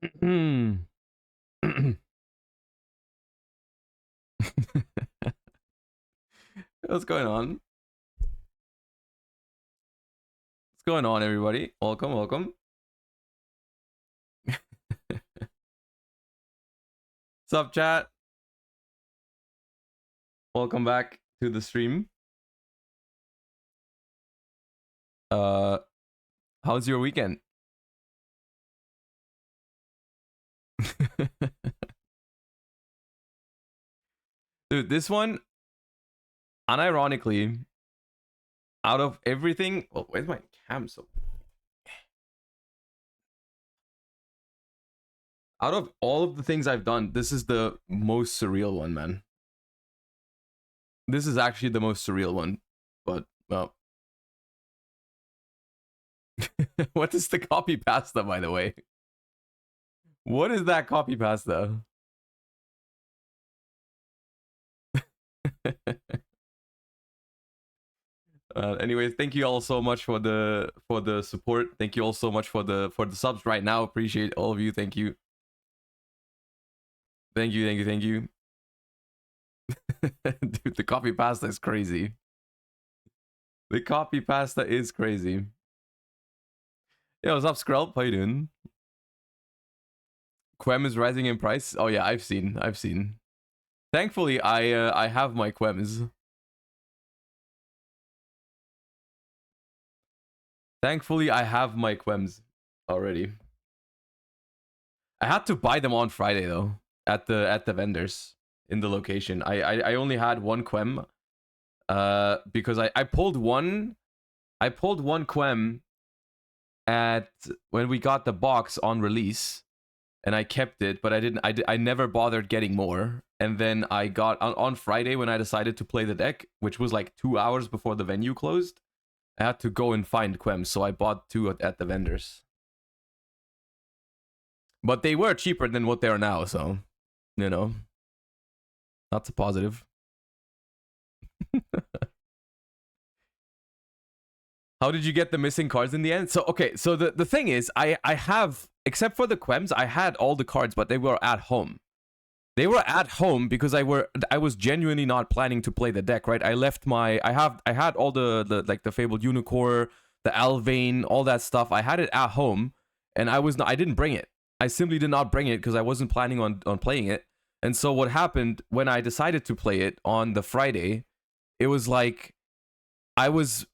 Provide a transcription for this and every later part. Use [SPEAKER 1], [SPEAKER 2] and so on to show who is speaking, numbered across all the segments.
[SPEAKER 1] What's going on? What's going on, everybody? Welcome, welcome. What's up, chat? Welcome back to the stream. How's your weekend? Dude, this one, unironically, out of everything. Oh, where's my cam? So, out of all of the things I've done, this is the most surreal one, man. This is actually the most surreal one. But, well. What is the copy pasta, by the way? What is that copy pasta? Anyways, thank you all so much for the support. Thank you all so much for the subs right now. Appreciate all of you. Thank you. Thank you, thank you, thank you. Dude, the copy pasta is crazy. The copy pasta is crazy. Yo, what's up, Skrelp? How you doing? Quem is rising in price. Oh yeah, I've seen. Thankfully, I have my Quems. Thankfully, I have my Quems already. I had to buy them on Friday though at the vendors in the location. I only had one Quem because I pulled one Quem at when we got the box on release, and I kept it, but I never bothered getting more. And then I got on Friday when I decided to play the deck, which was like 2 hours before the venue closed. I had to go and find Quems, so I bought two at the vendors. But they were cheaper than what they are now, so, you know, that's a positive. How did you get the missing cards in the end? So, okay, so the thing is, I have, except for the Quems, I had all the cards, but they were at home. They were at home because I was genuinely not planning to play the deck, right? I left my I had all the like the Fabled Unicorn, the Alvain, all that stuff. I had it at home, and I didn't bring it. I simply did not bring it because I wasn't planning on playing it. And so what happened when I decided to play it on the Friday, it was like I was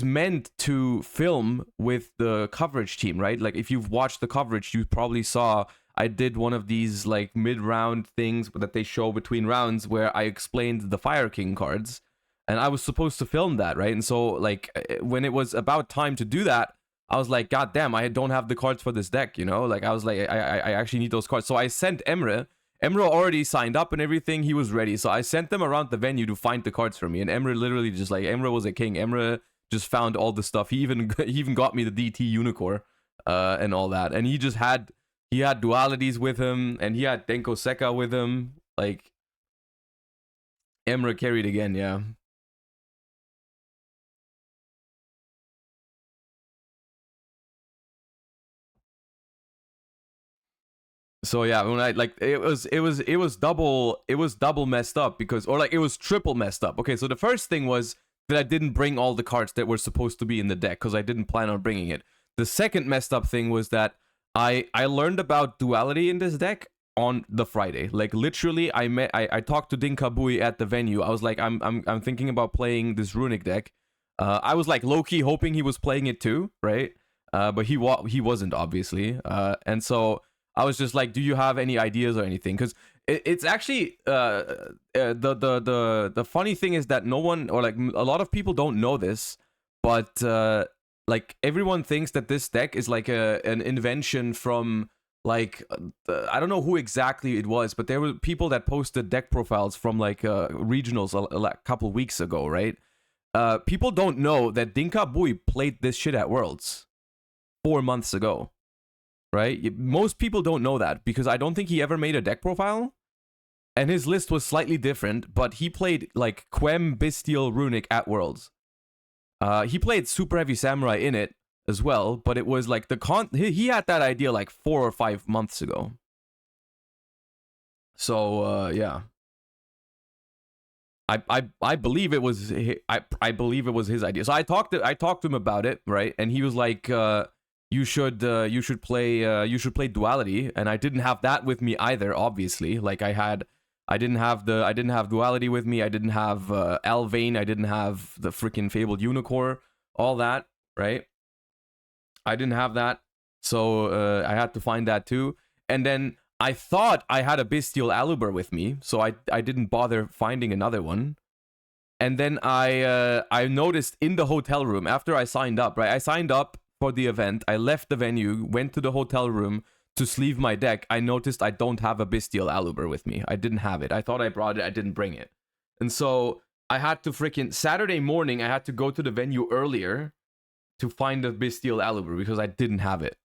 [SPEAKER 1] meant to film with the coverage team, right? Like if you've watched the coverage, you probably saw I did one of these like mid-round things that they show between rounds where I explained the Fire King cards, and I was supposed to film that, right? And so like when it was about time to do that, I was like, God damn, I don't have the cards for this deck, you know? Like I was like, I actually need those cards. So I sent Emre. Emre already signed up and everything. He was ready. So I sent them around the venue to find the cards for me. And Emre literally just like, Emre was a king. Emre just found all the stuff. He even got me the DT Unicorn and all that. And he had dualities with him, and he had Denko Seka with him. Like, Emre carried again, yeah. So yeah, when I like it was double messed up because, or like it was triple messed up. Okay, so the first thing was that I didn't bring all the cards that were supposed to be in the deck because I didn't plan on bringing it. The second messed up thing was that I learned about duality in this deck on the Friday. Like literally, I talked to Dinkabui at the venue. I was like, I'm thinking about playing this runic deck. I was like low key hoping he was playing it too, right? But he wasn't, obviously. And so I was just like, do you have any ideas or anything? Because it's actually the funny thing is that no one, or like a lot of people don't know this, but like everyone thinks that this deck is like an invention from like I don't know who exactly it was, but there were people that posted deck profiles from like regionals a couple weeks ago, right? People don't know that Dinkabui played this shit at Worlds 4 months ago. Right? Most people don't know that because I don't think he ever made a deck profile. And his list was slightly different, but he played like Quem, Bestial, Runic at Worlds. He played Super Heavy Samurai in it. as well, but it was like he had that idea like 4 or 5 months ago. So yeah. I believe it was I believe it was his idea. So I talked to him about it, right? And he was like, you should play Duality, and I didn't have that with me either. Obviously, like I didn't have Duality with me. I didn't have Alvane. I didn't have the freaking Fabled Unicorn. All that, right? I didn't have that, so I had to find that too. And then I thought I had a Bestial Aluber with me, so I didn't bother finding another one. And then I noticed in the hotel room after I signed up, right? I signed up for the event. I left the venue, went to the hotel room to sleeve my deck. I noticed I don't have a Bestial Aluber with me. I didn't have it. I thought I brought it. I didn't bring it. And so I had to freaking Saturday morning, I had to go to the venue earlier to find the Bestial Aluber because I didn't have it.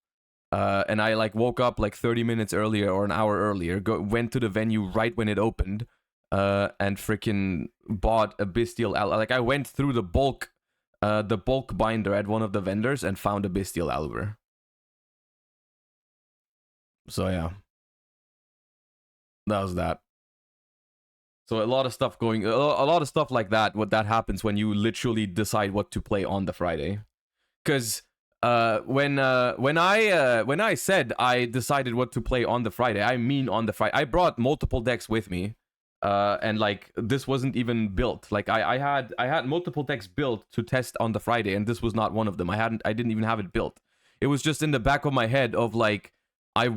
[SPEAKER 1] And I like woke up like 30 minutes earlier or an hour earlier, went to the venue right when it opened, and freaking bought a Bestial Aluber. Like I went through the bulk binder at one of the vendors and found a Bestial Aluber. So yeah, that was that. So a lot of stuff like that. What that happens when you literally decide what to play on the Friday, because when I said I decided what to play on the Friday, I mean on the Friday. I brought multiple decks with me, and like this wasn't even built. Like I had multiple decks built to test on the Friday, and this was not one of them. I didn't even have it built. It was just in the back of my head of like I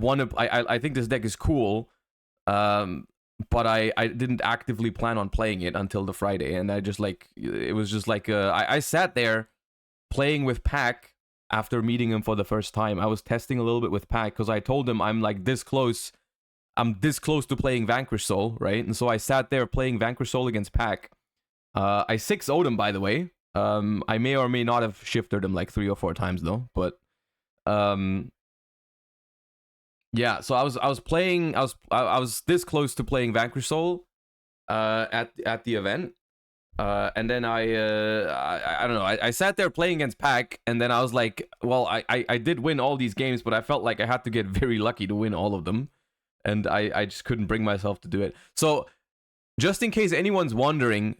[SPEAKER 1] think this deck is cool, but I didn't actively plan on playing it until the Friday, and I just like it was just like I sat there playing with Pack. After meeting him for the first time, I was testing a little bit with Pack because I told him I'm this close to playing Vanquish Soul, right? And so I sat there playing Vanquish Soul against Pack. I 6-0'd him, by the way. I may or may not have shifted him like 3 or 4 times though, but yeah. So I was this close to playing Vanquish Soul at the event. And then I don't know. I sat there playing against Pack, and then I was like, well, I did win all these games, but I felt like I had to get very lucky to win all of them, and I just couldn't bring myself to do it. So, just in case anyone's wondering,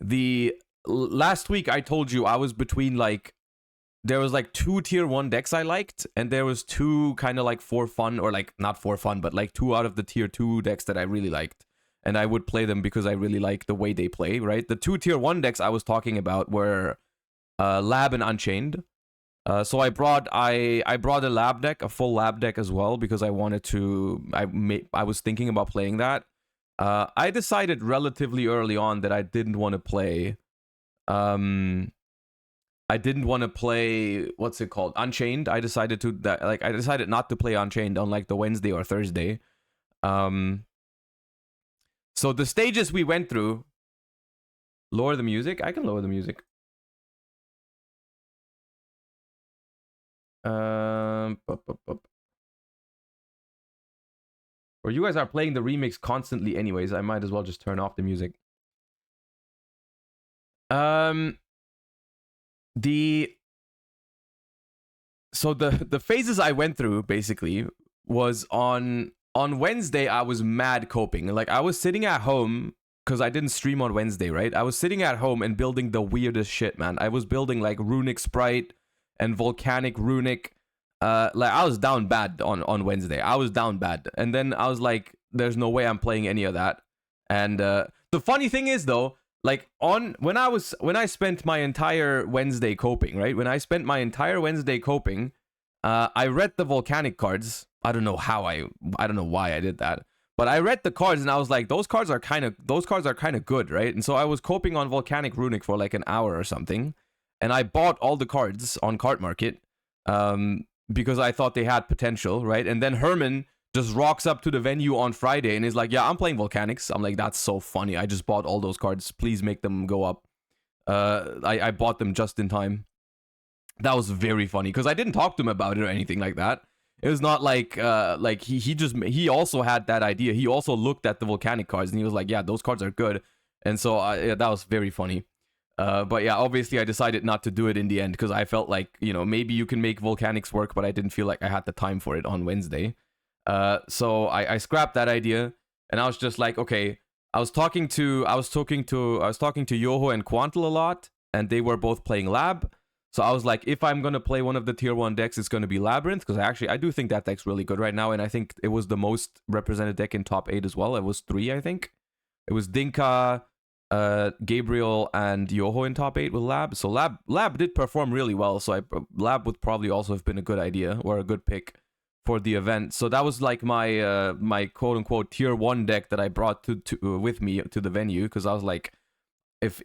[SPEAKER 1] last week I told you I was between like there was like 2 tier 1 decks I liked, and there was 2 kind of like for fun, or like not for fun, but like 2 out of the tier 2 decks that I really liked. And I would play them because I really like the way they play, right? The 2 tier 1 decks I was talking about were Lab and Unchained. So I brought a Lab deck, a full Lab deck as well, because I wanted to. I was thinking about playing that. I decided relatively early on that I didn't want to play. I didn't want to play, what's it called, Unchained. I decided not to play Unchained on like the Wednesday or Thursday. So the stages we went through. Lower the music? I can lower the music. Or you guys are playing the remix constantly anyways. I might as well just turn off the music. So the phases I went through basically was on Wednesday. I was mad coping. Like I was sitting at home because I didn't stream on Wednesday, right? I was sitting at home and building the weirdest shit, man. I was building like Runic Sprite and Volcanic Runic. Like I was down bad on Wednesday. I was down bad, and then I was like, "There's no way I'm playing any of that." And the funny thing is though, like when I spent my entire Wednesday coping, right? When I spent my entire Wednesday coping, I read the Volcanic cards. I don't know why I did that, but I read the cards and I was like, those cards are kind of good, right? And so I was coping on Volcanic Runic for like an hour or something, and I bought all the cards on Card Market, because I thought they had potential, right? And then Herman just rocks up to the venue on Friday and is like, yeah, I'm playing Volcanics. I'm like, that's so funny. I just bought all those cards. Please make them go up. I bought them just in time. That was very funny because I didn't talk to him about it or anything like that. It was not like he also had that idea. He also looked at the Volcanic cards and he was like, yeah, those cards are good. And so yeah, that was very funny. But yeah, obviously I decided not to do it in the end because I felt like, you know, maybe you can make volcanics work, but I didn't feel like I had the time for it on Wednesday. So I scrapped that idea, and I was just like, okay. I was talking to yugioh and Quantal a lot, and they were both playing Lab. So I was like, if I'm gonna play one of the tier 1 decks, it's gonna be Labyrinth, because I do think that deck's really good right now, and I think it was the most represented deck in top 8 as well. It was 3, I think. It was Dinka, Gabriel, and yugioh in top 8 with Lab. So Lab did perform really well. So Lab would probably also have been a good idea or a good pick for the event. So that was like my my quote unquote tier 1 deck that I brought to with me to the venue, because I was like, if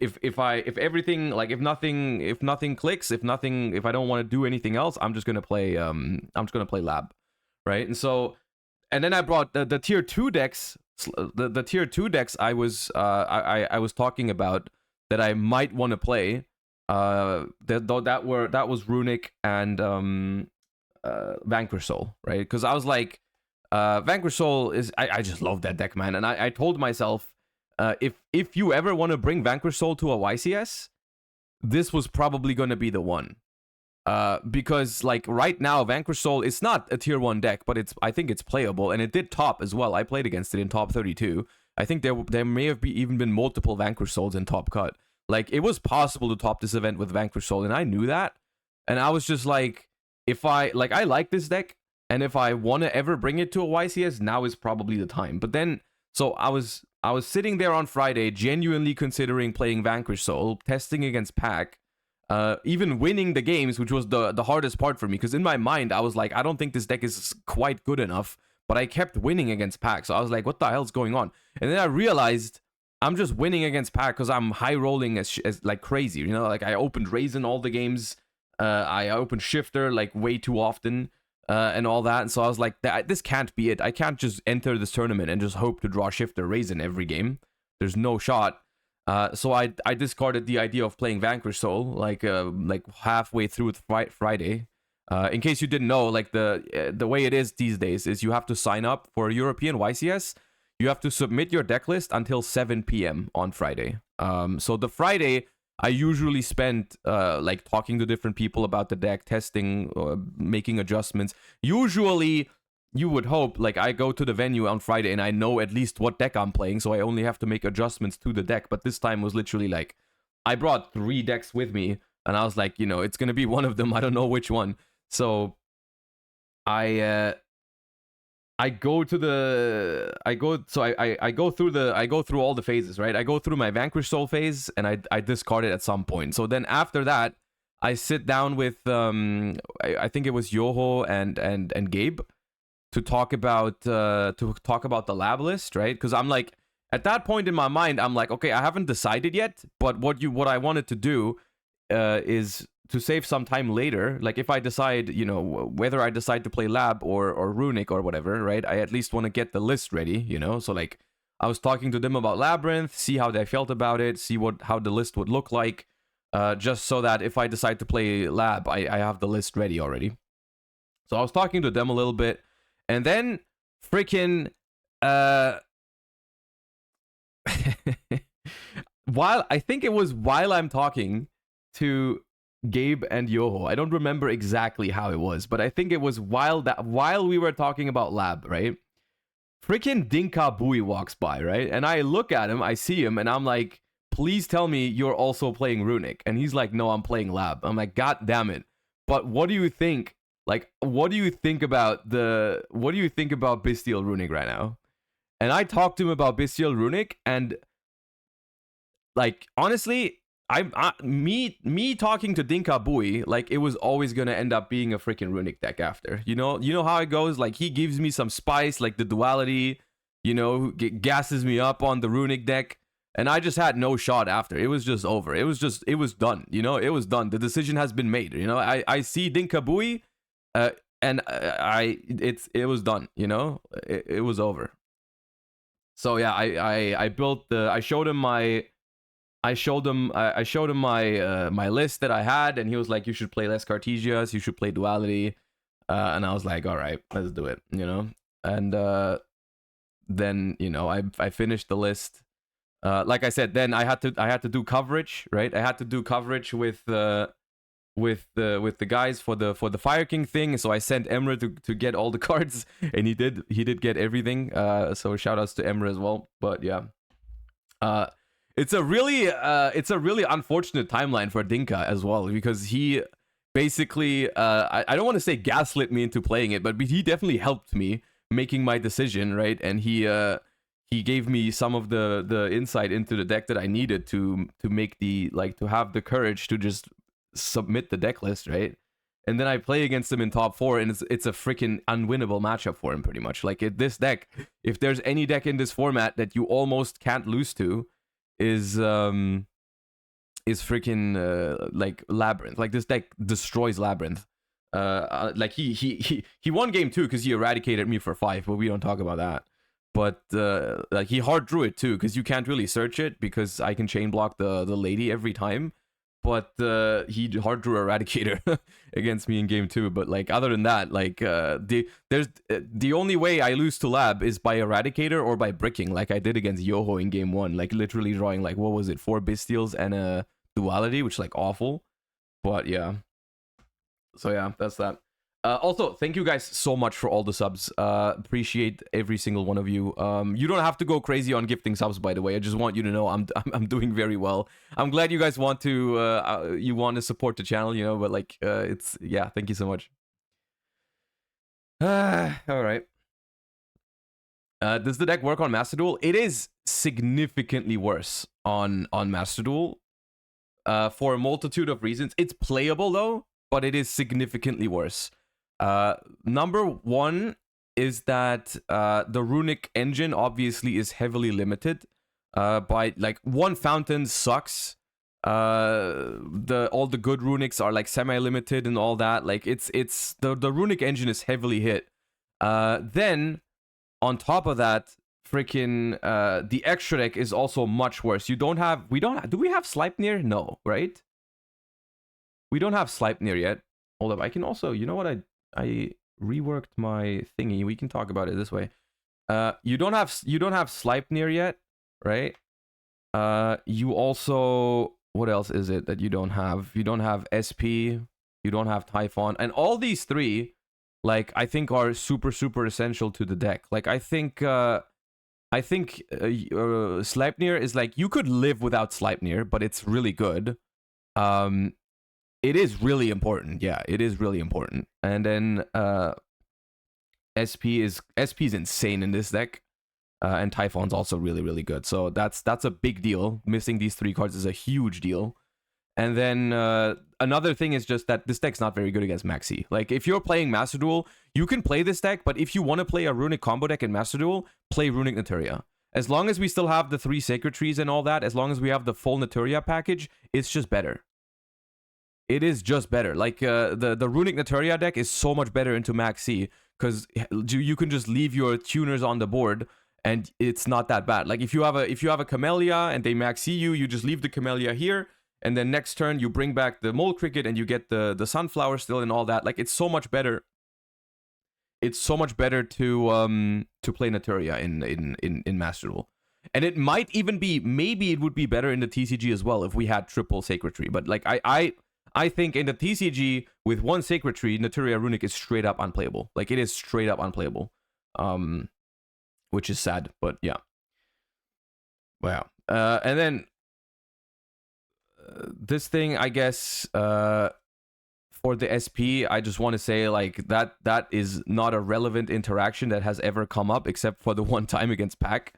[SPEAKER 1] everything, like if nothing clicks, if I don't want to do anything else, I'm just gonna play Lab, right? And then I brought the tier 2 decks. The tier 2 decks I was talking about that I might want to play. That was Runic and Vanquish Soul, right? Because I was like, Vanquish Soul is I just love that deck, man. And I told myself, if you ever want to bring Vanquish Soul to a YCS, this was probably gonna be the one. Because like right now, Vanquish Soul, it's not a tier 1 deck, but I think it's playable, and it did top as well. I played against it in top 32. I think there may have even been multiple Vanquish Souls in top cut. Like, it was possible to top this event with Vanquish Soul, and I knew that. And I was just like, I like this deck, and if I want to ever bring it to a YCS, now is probably the time. But then, so I was sitting there on Friday, genuinely considering playing Vanquish Soul, testing against Pack, even winning the games, which was the hardest part for me, because in my mind I was like, I don't think this deck is quite good enough, but I kept winning against Pack. So I was like, what the hell's going on? And then I realized I'm just winning against Pack because I'm high rolling as like crazy, you know. Like, I opened Raisin all the games, I opened Shifter like way too often, and all that. And so I was like, this can't be it. I can't just enter this tournament and just hope to draw Shifter Raisin every game. There's no shot. So I discarded the idea of playing Vanquish Soul like halfway through Friday. In case you didn't know, like the way it is these days is you have to sign up for European YCS. You have to submit your deck list until 7 p.m. on Friday. So the Friday I usually spend like talking to different people about the deck, testing, making adjustments. Usually, you would hope, like, I go to the venue on Friday and I know at least what deck I'm playing, so I only have to make adjustments to the deck. But this time was literally like, I brought 3 decks with me, and I was like, you know, it's gonna be one of them. I don't know which one. So I go through all the phases, right? I go through my Vanquish Soul phase, and I discard it at some point. So then after that, I sit down with I think it was yugioh and Gabe to talk about the lab list, right? Because I'm like, at that point in my mind, I'm like, okay, I haven't decided yet, but what I wanted to do is to save some time later. Like, if I decide, you know, whether I decide to play Lab or Runic or whatever, right? I at least want to get the list ready, you know? So, like, I was talking to them about Labyrinth, see how they felt about it, see how the list would look like, just so that if I decide to play Lab, I have the list ready already. So I was talking to them a little bit, and then freaking while I'm talking to Gabe and yugioh, I don't remember exactly how it was, but I think it was while we were talking about Lab, right? Freaking Dinka Bui walks by, right? And I look at him, I see him, and I'm like, please tell me you're also playing Runic. And he's like, no, I'm playing Lab. I'm like, god damn it. But what do you think? Like, what do you think about Bestial Runic right now? And I talked to him about Bestial Runic, and like, honestly, me talking to Dinka Bui, like, it was always gonna end up being a freaking Runic deck after. You know how it goes. Like, he gives me some spice, like the duality, you know, gasses me up on the Runic deck, and I just had no shot after. It was just over. It was done. You know, it was done. The decision has been made. You know, I see Dinka Bui, and it was done. You know, it was over. So yeah, I showed him my my list that I had, and he was like, you should play less Cartesias, you should play duality, and I was like, all right, let's do it, you know. And then, you know, I finished the list, Like I said, then I had to do coverage, right? I had to do coverage with the guys for the Fire King thing. So I sent Emre to get all the cards, and he did get everything. So shout outs to Emre as well. But yeah, it's a really unfortunate timeline for Dinka as well, because he basically I don't want to say gaslit me into playing it, but he definitely helped me making my decision, right? And he gave me some of the insight into the deck that I needed to make to have the courage to just submit the deck list, right? And then I play against him in top 4, and it's a freaking unwinnable matchup for him, pretty much. Like, this deck, if there's any deck in this format that you almost can't lose to, is freaking like Labyrinth. Like, this deck destroys Labyrinth. Like, he won game 2 because he eradicated me for 5, but we don't talk about that. But like, he hard drew it too, because you can't really search it because I can chain block the lady every time. But he hard drew Eradicator against me in game 2. But like, other than that, like, the only way I lose to Lab is by Eradicator or by bricking, like I did against Yoho in game 1. Like, literally drawing, like, what was it, 4 Bystials and a Duality, which is like awful. But yeah. So yeah, that's that. Also, thank you guys so much for all the subs. Appreciate every single one of you. You don't have to go crazy on gifting subs, by the way. I just want you to know I'm doing very well. I'm glad you guys want to support the channel, you know. But like, it's, yeah. Thank you so much. All right. Does the deck work on Master Duel? It is significantly worse on Master Duel. For a multitude of reasons. It's playable though, but it is significantly worse. Number 1 is that the runic engine obviously is heavily limited by, like, one fountain sucks. All the good runics are like semi-limited and all that. Like, it's the runic engine is heavily hit. Then on top of that, freaking the extra deck is also much worse. Do we have Sleipnir? No, right? We don't have Sleipnir yet. Hold up, I can also, you know what, I reworked my thingy. We can talk about it this way. You don't have Sleipnir yet, right? You also, what else is it that you don't have? You don't have SP, you don't have Typhon, and all these 3, like, I think are super essential to the deck. Like, I think Sleipnir is like, you could live without Sleipnir, but it's really good. It is really important. Yeah, it is really important. And then SP is insane in this deck. And Typhon's also really good. So that's a big deal. Missing these 3 cards is a huge deal. And then another thing is just that this deck's not very good against Maxi. Like, if you're playing Master Duel, you can play this deck, but if you want to play a Runic combo deck in Master Duel, play Runic Naturia. As long as we still have the 3 Sacred Trees and all that, as long as we have the full Naturia package, it's just better. It is just better. Like, the Runic Naturia deck is so much better into Max C, because you can just leave your tuners on the board, and it's not that bad. Like, if you have a Camellia and they Max C you just leave the Camellia here, and then next turn you bring back the Mole Cricket and you get the Sunflower still and all that. Like, it's so much better. It's so much better to play Naturia in Master Duel. And it might even be, maybe it would be better in the TCG as well if we had triple Sacred Tree. But like, I think in the TCG, with 1 Sacred Tree, Naturia Runic is straight up unplayable. Like, it is straight up unplayable. Which is sad, but yeah. Wow. And then this thing, I guess, for the SP, I just want to say, like, that is not a relevant interaction that has ever come up, except for the one time against Pac.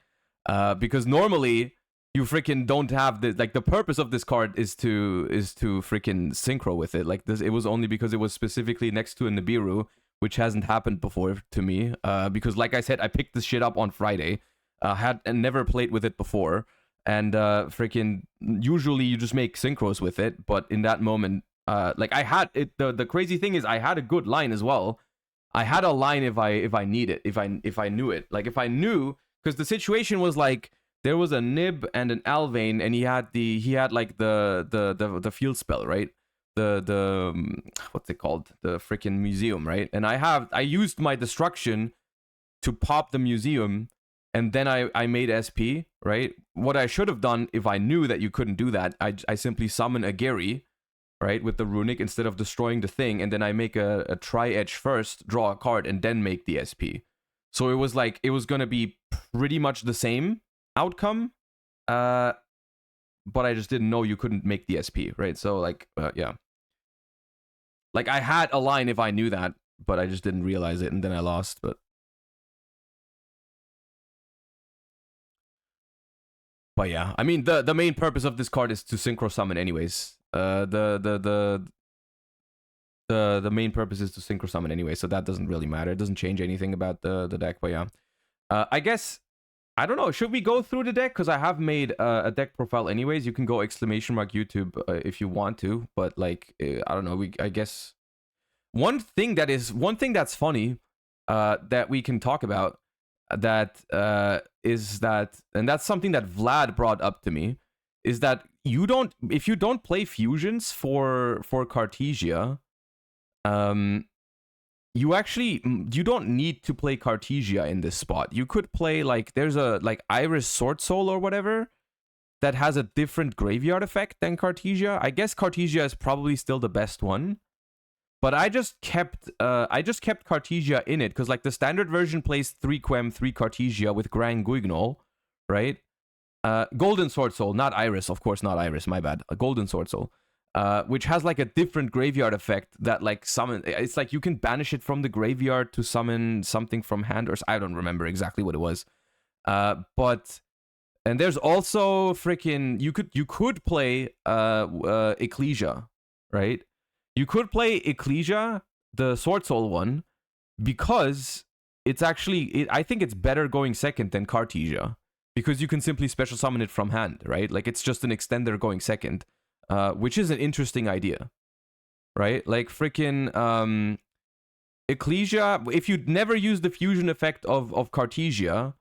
[SPEAKER 1] Because normally you freaking don't have the, like, the purpose of this card is to freaking synchro with it. Like, this, it was only because it was specifically next to a Nibiru, which hasn't happened before to me. Because, like I said, I picked this shit up on Friday, had and never played with it before, and freaking usually you just make synchros with it, but in that moment, like, I had it. The crazy thing is, I had a good line as well. I had a line if I need it, if I knew it. Like, if I knew, because the situation was like, there was a Nib and an Alvain, and he had like the field spell, right? The what's it called? The freaking museum, right? And I used my destruction to pop the museum, and then I made SP, right? What I should have done if I knew that you couldn't do that, I simply summon a Gary, right, with the runic instead of destroying the thing, and then I make a tri-edge first, draw a card, and then make the SP. So it was like, it was gonna be pretty much the same outcome, but I just didn't know you couldn't make the SP, right? So like, yeah. Like I had a line if I knew that, but I just didn't realize it, and then I lost, But yeah, I mean, the main purpose of this card is to synchro summon anyways. The main purpose is to synchro summon anyway, so that doesn't really matter. It doesn't change anything about the deck, but yeah. I guess, I don't know, should we go through the deck? Because I have made a deck profile anyways. You can go !YouTube if you want to, but like, I don't know, I guess... One thing that's funny that we can talk about that is that, and that's something that Vlad brought up to me, is that if you don't play fusions for Cartesia, you don't need to play Cartesia in this spot. You could play, like, there's a like Iris Sword Soul or whatever that has a different graveyard effect than Cartesia. I guess Cartesia is probably still the best one. But I just kept Cartesia in it because, like, the standard version plays 3 Quem, 3 Cartesia with Grand Guignol, right? Golden Sword Soul, not Iris, of course, not Iris, my bad. A Golden Sword Soul, which has like a different graveyard effect that like summon. It's like you can banish it from the graveyard to summon something from hand, or I don't remember exactly what it was. But and there's also freaking you could play Ecclesia, right? You could play Ecclesia, the Sword Soul one, because it's actually, I think it's better going second than Cartesia, because you can simply special summon it from hand, right? Like, it's just an extender going second, which is an interesting idea, right? Like, freaking Ecclesia, if you never use the fusion effect of Cartesia,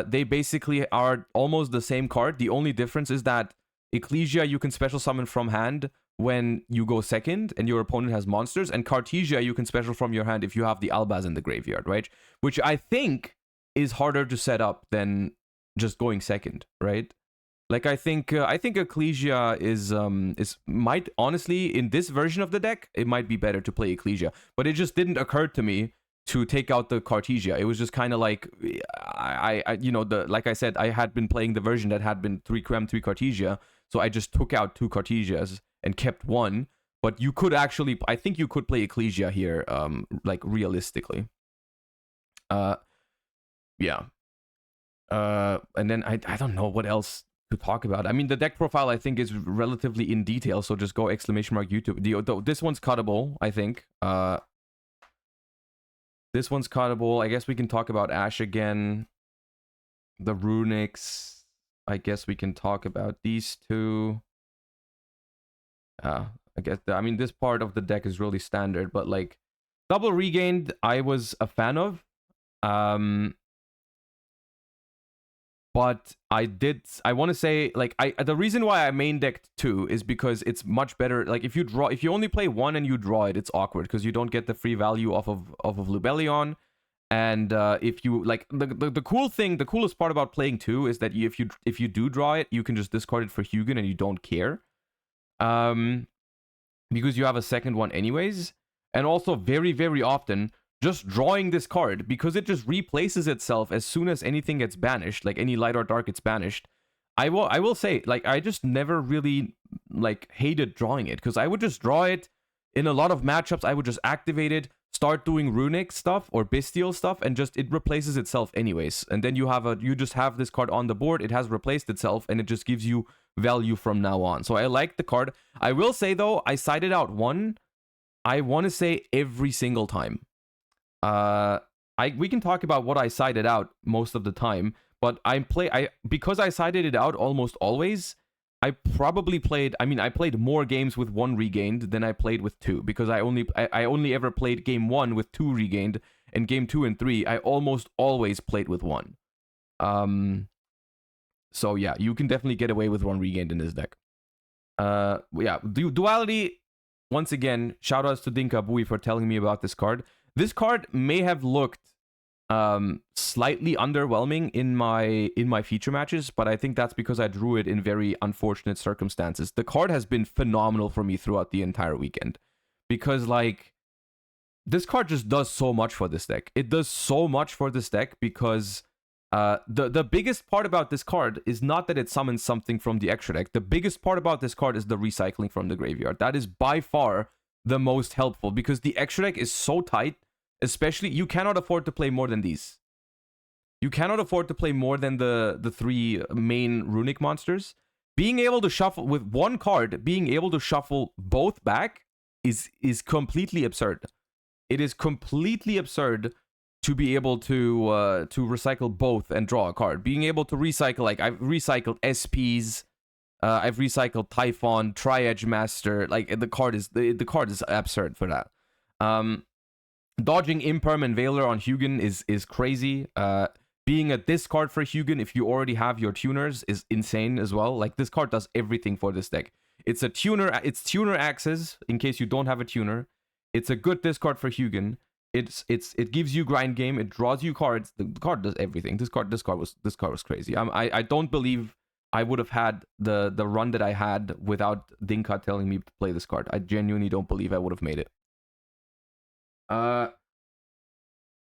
[SPEAKER 1] they basically are almost the same card. The only difference is that Ecclesia you can special summon from hand when you go second and your opponent has monsters, and Cartesia you can special from your hand if you have the Albaz in the graveyard, right? Which I think is harder to set up than just going second, right? Like, I think Ecclesia might, honestly, in this version of the deck, it might be better to play Ecclesia, but it just didn't occur to me to take out the Cartesia. It was just kind of like, I you know, like I said, I had been playing the version that had been 3 Quem, 3 Cartesia, so I just took out 2 Cartesias and kept one. But you could actually, I think you could play Ecclesia here, like, realistically. Yeah. And then I don't know what else to talk about. I mean, the deck profile, I think, is relatively in detail, so just go !YouTube. This one's cuttable, I think. This one's cuttable. I guess we can talk about Ash again. The Runics, I guess we can talk about these two. I guess, I mean, this part of the deck is really standard, but like, Double Regained, I was a fan of. But I want to say, like, the reason why I main decked 2 is because it's much better. Like, if you only play 1 and you draw it, it's awkward because you don't get the free value off of Lubellion. And if you, like, the coolest part about playing 2 is that if you do draw it, you can just discard it for Hugin and you don't care. Because you have a second one anyways. And also, very, very often, just drawing this card, because it just replaces itself as soon as anything gets banished, like any light or dark gets banished. I will say, like, I just never really, like, hated drawing it, because I would just draw it in a lot of matchups. I would just activate it, start doing runic stuff or bestial stuff, and just it replaces itself anyways. And then you just have this card on the board, it has replaced itself, and it just gives you value from now on. So I like the card. I will say, though, I sided out 1, I want to say, every single time. We can talk about what I sided out most of the time, but because I sided it out almost always, I played more games with 1 regained than I played with 2, because I only ever played game 1 with 2 regained, and game 2 and 3 I almost always played with 1. So yeah, you can definitely get away with 1 regained in this deck. Yeah, Duality, once again, shout outs to Dinka Bui for telling me about this card. This card may have looked slightly underwhelming in my feature matches, but I think that's because I drew it in very unfortunate circumstances. The card has been phenomenal for me throughout the entire weekend because like this card just does so much for this deck. It does so much for this deck because the biggest part about this card is not that it summons something from the extra deck. The biggest part about this card is the recycling from the graveyard. That is by far the most helpful because the extra deck is so tight. Especially, you cannot afford to play more than these. You cannot afford to play more than the 3 main runic monsters. Being able to shuffle with one card, being able to shuffle both back is completely absurd. It is completely absurd to be able to recycle both and draw a card. Being able to recycle, like I've recycled SPs, I've recycled Typhon, Tri-Edge Master. Like the card is absurd for that. Dodging Imperm and Veiler on Hugin is crazy. Being a discard for Hugin if you already have your tuners is insane as well. Like this card does everything for this deck. It's a tuner. It's tuner access in case you don't have a tuner. It's a good discard for Hugin. It gives you grind game. It draws you cards. The card does everything. This card was crazy. I don't believe I would have had the run that I had without Dinka telling me to play this card. I genuinely don't believe I would have made it.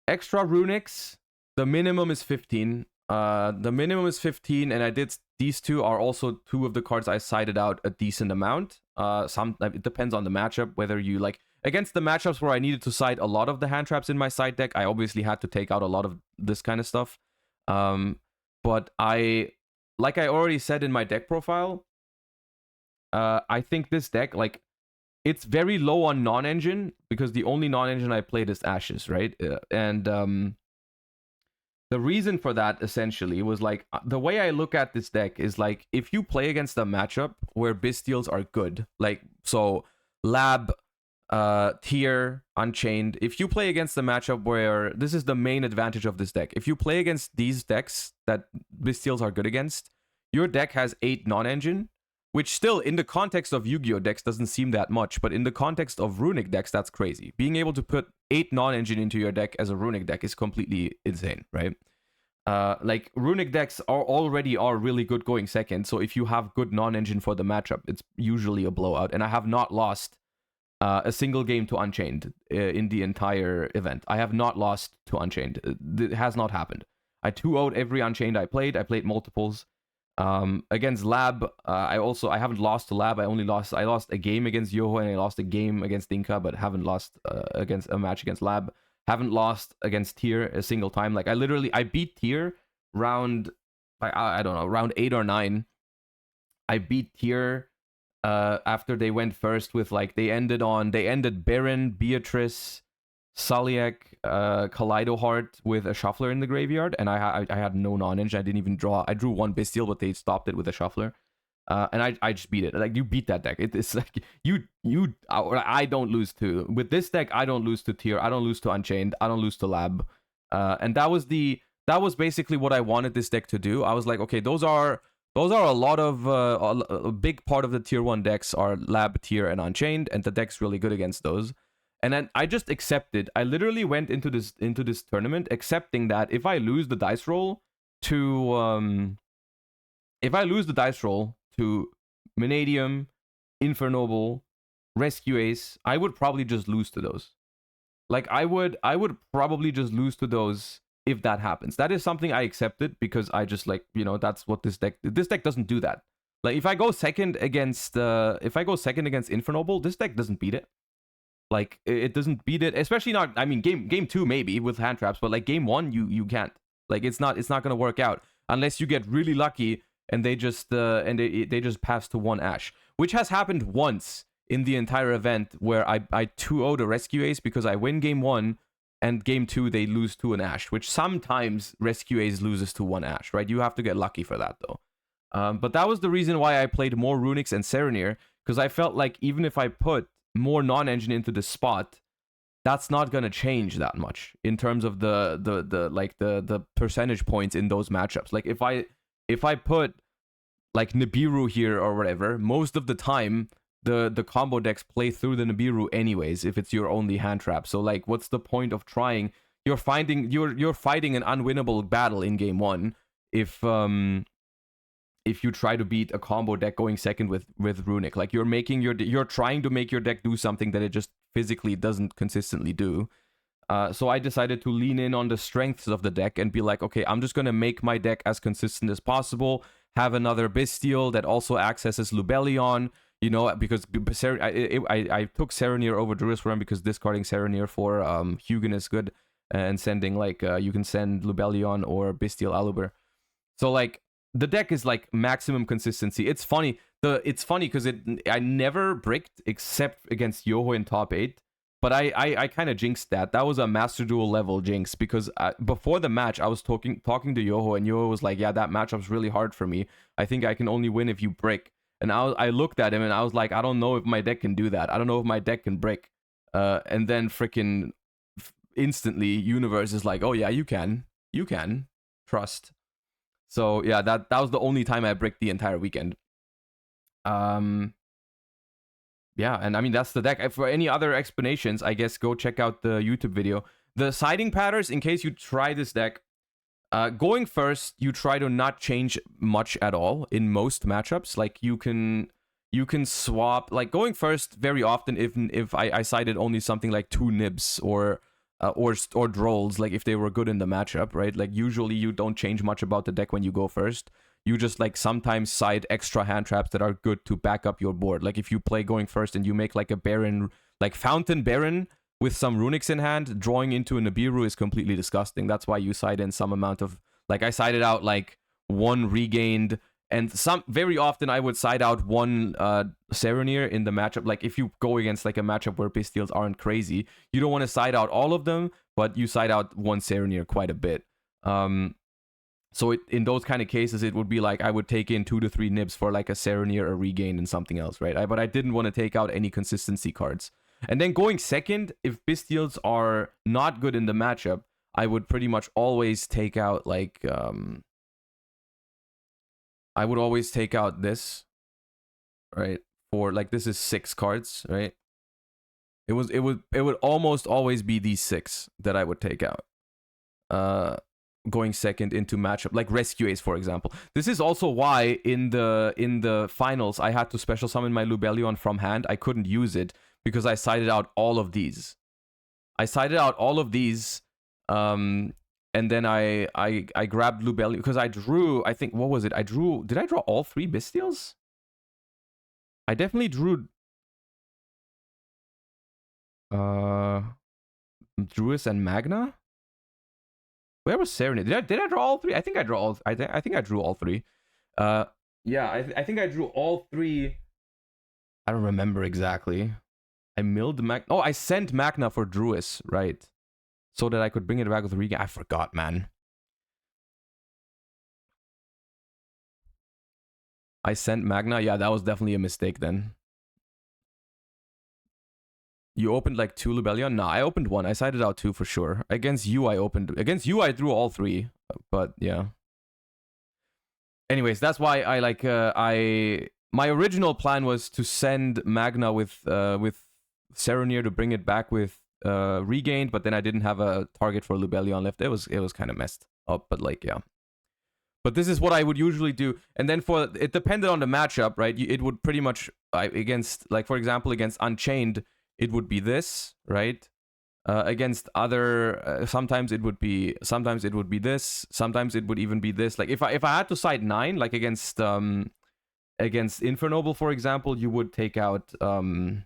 [SPEAKER 1] Extra runics, the minimum is 15. The minimum is 15, and I did these 2 are also 2 of the cards I sided out a decent amount. It depends on the matchup, whether you like against the matchups where I needed to side a lot of the hand traps in my side deck, I obviously had to take out a lot of this kind of stuff. But like I already said in my deck profile, I think this deck, like, it's very low on non-engine because the only non-engine I played is Ashes, right? And the reason for that essentially was like the way I look at this deck is like if you play against a matchup where Bystials are good, like so Lab, Tier, Unchained. If you play against a matchup where this is the main advantage of this deck, if you play against these decks that Bystials are good against, your deck has 8 non-engine. Which still, in the context of Yu-Gi-Oh! Decks, doesn't seem that much, but in the context of Runic decks, that's crazy. Being able to put 8 non-engine into your deck as a Runic deck is completely insane, right? Like, Runic decks already are really good going second, so if you have good non-engine for the matchup, it's usually a blowout. And I have not lost a single game to Unchained in the entire event. I have not lost to Unchained. It has not happened. I 2-0'd every Unchained I played. I played multiples. Against Lab, I haven't lost to Lab. I lost a game against Yoho and I lost a game against Dinka, but haven't lost against a match against Lab. Haven't lost against Tier a single time. Like I beat Tier round round 8 or 9. I beat Tier after they went first with like they ended Baron, Beatrice, Sulliak, Kaleido Heart with a shuffler in the graveyard, and I had no non-engine. I didn't even draw. I drew one Bystial, but they stopped it with a shuffler, and I just beat it. Like you beat that deck. It's like I don't lose to with this deck. I don't lose to Tier. I don't lose to Unchained. I don't lose to Lab, and that was basically what I wanted this deck to do. I was like, okay, those are a lot of a big part of the Tier 1 decks are Lab, Tier, and Unchained, and the deck's really good against those. And then I just accepted. I literally went into this tournament accepting that if I lose the dice roll to Vanadium, Infernoble, Rescue Ace, I would probably just lose to those. Like I would probably just lose to those if that happens. That is something I accepted because I just like, that's what this deck doesn't do that. Like if I go second against Infernoble, this deck doesn't beat it. Like it doesn't beat it, especially not. I mean, game 2 maybe with hand traps, but like game 1 you can't. Like it's not gonna work out unless you get really lucky and they just pass to 1 Ash, which has happened once in the entire event where I 2-0'd a Rescue Ace because I win game 1 and game 2 they lose to an Ash, which sometimes Rescue Ace loses to 1 Ash, right? You have to get lucky for that though. But that was the reason why I played more Runics and Serenir, because I felt like even if I put more non-engine into the spot, that's not gonna change that much in terms of the percentage points in those matchups. Like if I put like Nibiru here or whatever, most of the time the combo decks play through the Nibiru anyways if it's your only hand trap. So like what's the point of trying? you're fighting an unwinnable battle in game one if you try to beat a combo deck going second with Runic. Like you're trying to make your deck do something that it just physically doesn't consistently do. So I decided to lean in on the strengths of the deck and be like, okay, I'm just gonna make my deck as consistent as possible. Have another Bestial that also accesses Lubellion, you know, because I took Serenir over Druis Worm because discarding Serenir for Hugin is good, and sending like you can send Lubellion or Bestial Aluber. So like the deck is like maximum consistency. It's funny. It's funny because I never bricked except against Yoho in top 8. But I kind of jinxed that. That was a Master Duel level jinx because before the match, I was talking to Yoho, and Yoho was like, yeah, that matchup's really hard for me. I think I can only win if you brick. And I looked at him, and I was like, I don't know if my deck can do that. I don't know if my deck can brick. And then freaking instantly, Universe is like, oh yeah, you can. You can. Trust. So yeah, that was the only time I bricked the entire weekend. Yeah, and I mean, that's the deck. For any other explanations, I guess go check out the YouTube video. The siding patterns, in case you try this deck, going first, you try to not change much at all in most matchups. Like, you can swap, like, going first very often if I sided only something like 2 nibs or drolls, like, if they were good in the matchup, right? Like, usually you don't change much about the deck when you go first. You just like sometimes side extra hand traps that are good to back up your board. Like if you play going first and you make like a Baron, like Fountain Baron with some Runics in hand, drawing into a Nibiru is completely disgusting. That's why you side in some amount of, like I sided out like 1 regained, and very often I would side out 1 Serenir in the matchup. Like if you go against like a matchup where Bestials aren't crazy, you don't want to side out all of them, but you side out 1 Serenir quite a bit. So in those kind of cases, it would be like I would take in 2 to 3 nibs for like a Serenir, a Regain, and something else, right? But I didn't want to take out any consistency cards. And then going second, if Bestials are not good in the matchup, I would pretty much always take out like I would always take out this, right? For like this is 6 cards, right? It would almost always be these 6 that I would take out. Going second into matchup, like Rescue Ace, for example. This is also why in the finals I had to special summon my Lubellion from hand. I couldn't use it because I sided out all of these. And then I grabbed Lubellion because I drew, I think, what was it? Did I draw all 3 Bestials? I definitely drew Druis and Magna. Where was Serenade? Did I draw all 3? I think I drew all. I think I drew all 3. Yeah, I think I drew all 3. I don't remember exactly. I milled Oh, I sent Magna for Druis, right? So that I could bring it back with Regan. I forgot, man. I sent Magna. Yeah, that was definitely a mistake then. You opened like 2 Lubellion? Nah, I opened 1. I sided out 2 for sure. Against you, I drew all 3. But yeah. Anyways, that's why I like my original plan was to send Magna with Serenir to bring it back with Regained, but then I didn't have a target for Lubellion left. It was kind of messed up, but like yeah. But this is what I would usually do. And then it depended on the matchup, right? It would pretty much against, like for example, against Unchained, it would be this, right? Against other, sometimes it would be this, sometimes it would even be this. Like if I had to side 9, like against Infernoble, for example, you would take out some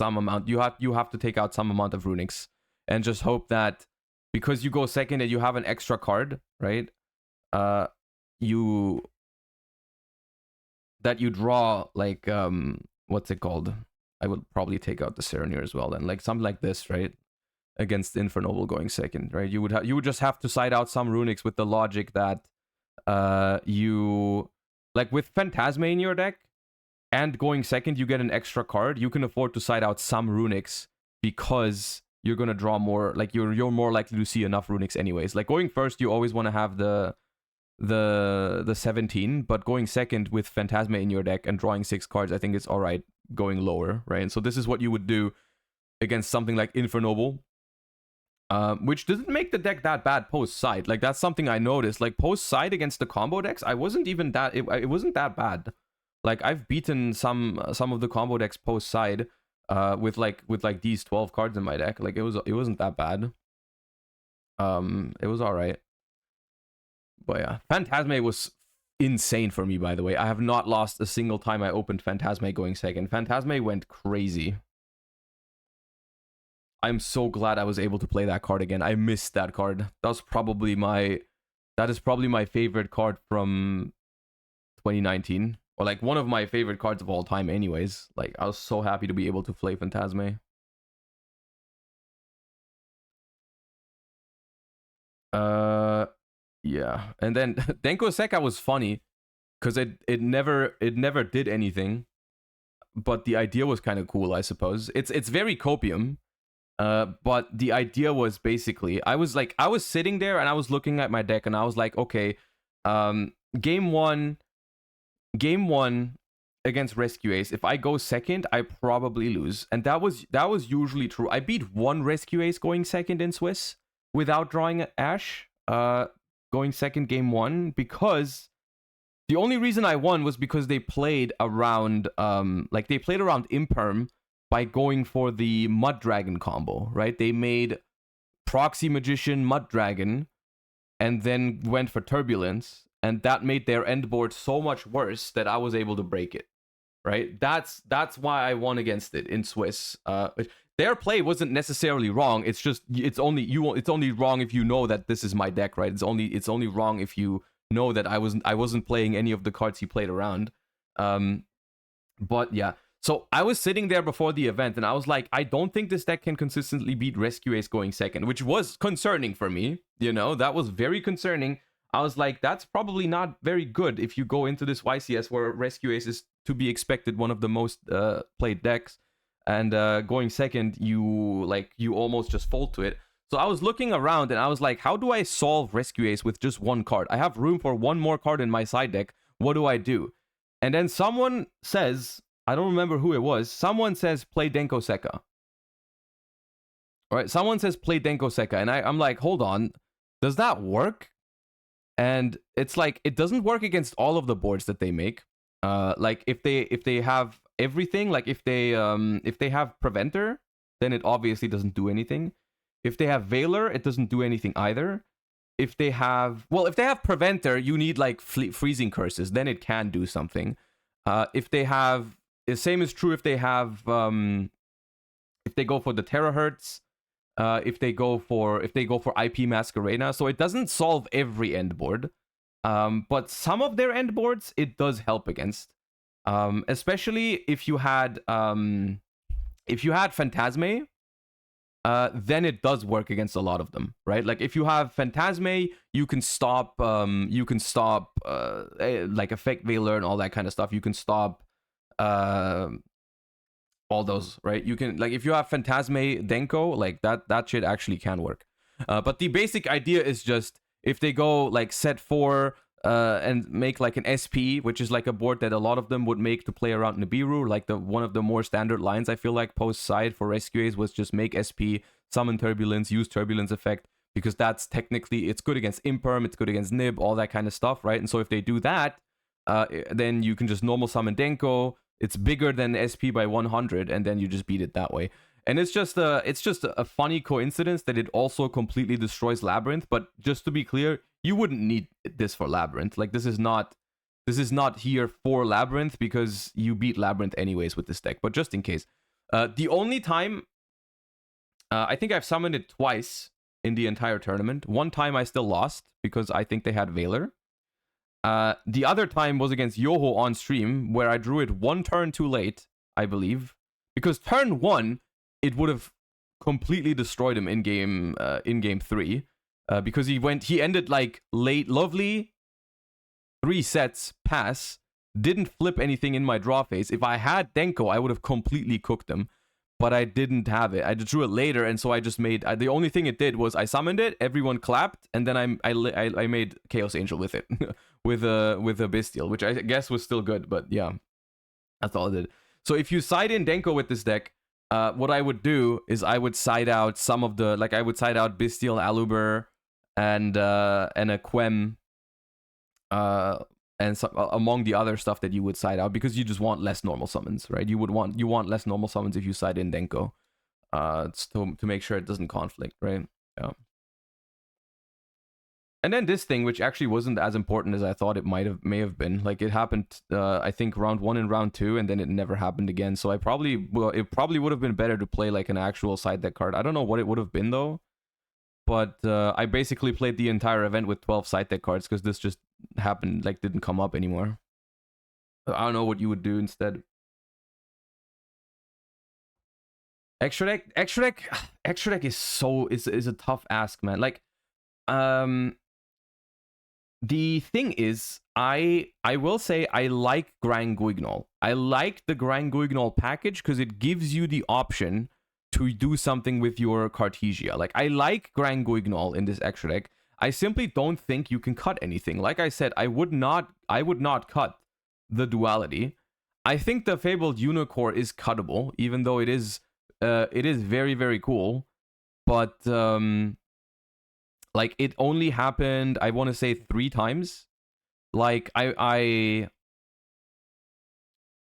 [SPEAKER 1] amount. You have to take out some amount of Runics and just hope that because you go second and you have an extra card, right? You draw like what's it called? I would probably take out the Serenir as well then, like something like this, right? Against Infernoble going second, right? You would just have to side out some Runics with the logic that you like with Phantasma in your deck and going second you get an extra card. You can afford to side out some Runics because you're gonna draw more. Like you're more likely to see enough Runics anyways. Like going first, you always want to have the 17, but going second with Phantasma in your deck and drawing 6 cards, I think it's all right going lower, right? And so this is what you would do against something like Infernoble. which doesn't make the deck that bad post side. Like that's something I noticed. Like post side against the combo decks, I wasn't even that. It wasn't that bad. Like I've beaten some of the combo decks post side, with these 12 cards in my deck. Like it wasn't that bad. It was all right. But yeah, Phantasme was insane for me. By the way, I have not lost a single time I opened Phantasme going second. Phantasme went crazy. I'm so glad I was able to play that card again. I missed that card. That is probably my favorite card from 2019. Or like one of my favorite cards of all time anyways. Like I was so happy to be able to play Phantasme. Yeah. And then Denko Sekka was funny because it never did anything. But the idea was kind of cool, I suppose. It's very copium. But the idea was basically I was sitting there and I was looking at my deck and I was like, okay, game one against Rescue Ace, if I go second, I probably lose. And that was usually true. I beat one Rescue Ace going second in Swiss without drawing Ash, going second game one, because the only reason I won was because they played around Imperm by going for the Mud Dragon combo, right? They made Proxy Magician Mud Dragon and then went for Turbulence, and that made their end board so much worse that I was able to break it, right? That's why I won against it in Swiss. Their play wasn't necessarily wrong. It's just it's only wrong if you know that this is my deck, right? It's only wrong if you know that I wasn't playing any of the cards he played around. But yeah. So I was sitting there before the event and I was like, I don't think this deck can consistently beat Rescue Ace going second, which was concerning for me. You know, that was very concerning. I was like, that's probably not very good if you go into this YCS where Rescue Ace is to be expected one of the most played decks, and going second, you almost just fold to it. So I was looking around and I was like, how do I solve Rescue Ace with just one card? I have room for one more card in my side deck. What do I do? And then someone says, I don't remember who it was. Someone says play Denko Sekka. All right, someone says play Denko Sekka, and I'm like, hold on, does that work? And it's like it doesn't work against all of the boards that they make. Like if they have everything, like if they have Preventer, then it obviously doesn't do anything. If they have Veiler, it doesn't do anything either. If they have Preventer, you need like freezing curses, then it can do something. If they have, the same is true if they have if they go for the terahertz, if they go for IP Masquerena. So it doesn't solve every end board, but some of their end boards it does help against, especially if you had Phantasme. Then it does work against a lot of them, right? Like if you have Phantasme, you can stop like Effect Veiler and all that kind of stuff. You can stop all those, right? You can, like, if you have Phantasme Denko, like that shit actually can work. But the basic idea is just if they go like set 4 and make like an SP, which is like a board that a lot of them would make to play around Nibiru, like one of the more standard lines I feel like post side for Rescues was just make SP, summon Turbulence, use Turbulence effect, because that's technically, it's good against Imperm, it's good against Nib, all that kind of stuff, right? And so if they do that, then you can just normal summon Denko. It's bigger than SP by 100, and then you just beat it that way. And it's just a funny coincidence that it also completely destroys Labyrinth. But just to be clear, you wouldn't need this for Labyrinth. Like this is not here for Labyrinth because you beat Labyrinth anyways with this deck. But just in case, the only time I think I've summoned it twice in the entire tournament. One time I still lost because I think they had Veiler. The other time was against Yoho on stream, where I drew it one turn too late, I believe, because turn 1 it would have completely destroyed him in game 3, because he ended like late, lovely 3 sets pass, didn't flip anything in my draw phase. If I had Denko, I would have completely cooked him, but I didn't have it. I drew it later, and so I just made the only thing it did was I summoned it, everyone clapped, and then I made Chaos Angel with it. with a Bestial, which I guess was still good, but yeah, that's all it did. So if you side in Denko with this deck, what I would do is I would side out some of the, like I would side out Bestial, Aluber, and a Quem, and some, among the other stuff that you would side out, because you just want less normal summons, right? You want less normal summons if you side in Denko, to make sure it doesn't conflict, right? Yeah. And then this thing, which actually wasn't as important as I thought it may have been. Like, it happened, I think round 1 and round 2, and then it never happened again. So it probably would have been better to play like an actual side deck card. I don't know what it would have been though, but I basically played the entire event with 12 side deck cards because this just happened, like, didn't come up anymore. I don't know what you would do instead. Extra deck is a tough ask, man. Like, the thing is, I will say I like Grand Guignol. I like the Grand Guignol package because it gives you the option to do something with your Cartesia. Like, I like Grand Guignol in this extra deck. I simply don't think you can cut anything. Like I said, I would not cut the duality. I think the Fabled Unicorn is cuttable, even though it is very, very cool. But like, it only happened, I want to say 3 times. Like, I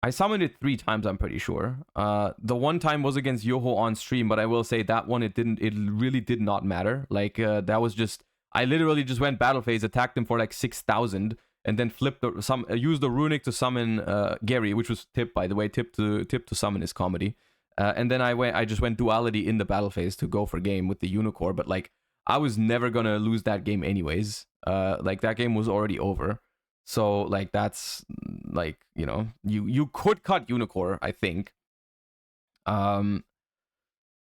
[SPEAKER 1] summoned it 3 times, I'm pretty sure. The one time was against Yoho on stream, but I will say that one, it really did not matter. Like, that was just, I literally just went battle phase, attacked him for like 6,000, and then flipped used the runic to summon Gary, which was Tip, by the way. Tip to summon his comedy. And then I just went duality in the battle phase to go for game with the Unicorn, but like, I was never gonna lose that game anyways. Like, that game was already over. So like, that's like, you know, you could cut Unicorn, I think.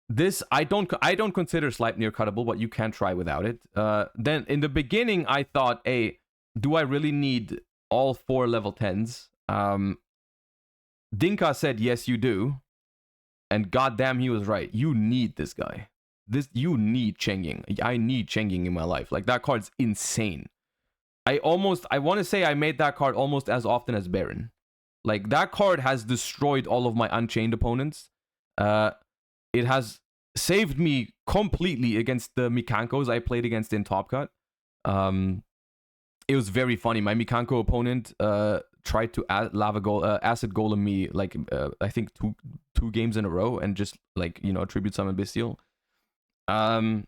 [SPEAKER 1] This I don't consider Sleipnir cuttable, but you can try without it. Then in the beginning I thought, hey, do I really need all 4 level 10s? Dinka said yes you do. And goddamn, he was right. You need this guy. You need Cheng-Ying. I need Cheng-Ying in my life. Like, that card's insane. I want to say I made that card almost as often as Baron. Like, that card has destroyed all of my Unchained opponents. It has saved me completely against the Mikankos I played against in Top Cut. It was very funny. My Mikanko opponent tried to acid golem me, like, I think two games in a row, and just, like, you know, tribute summon Bestial. But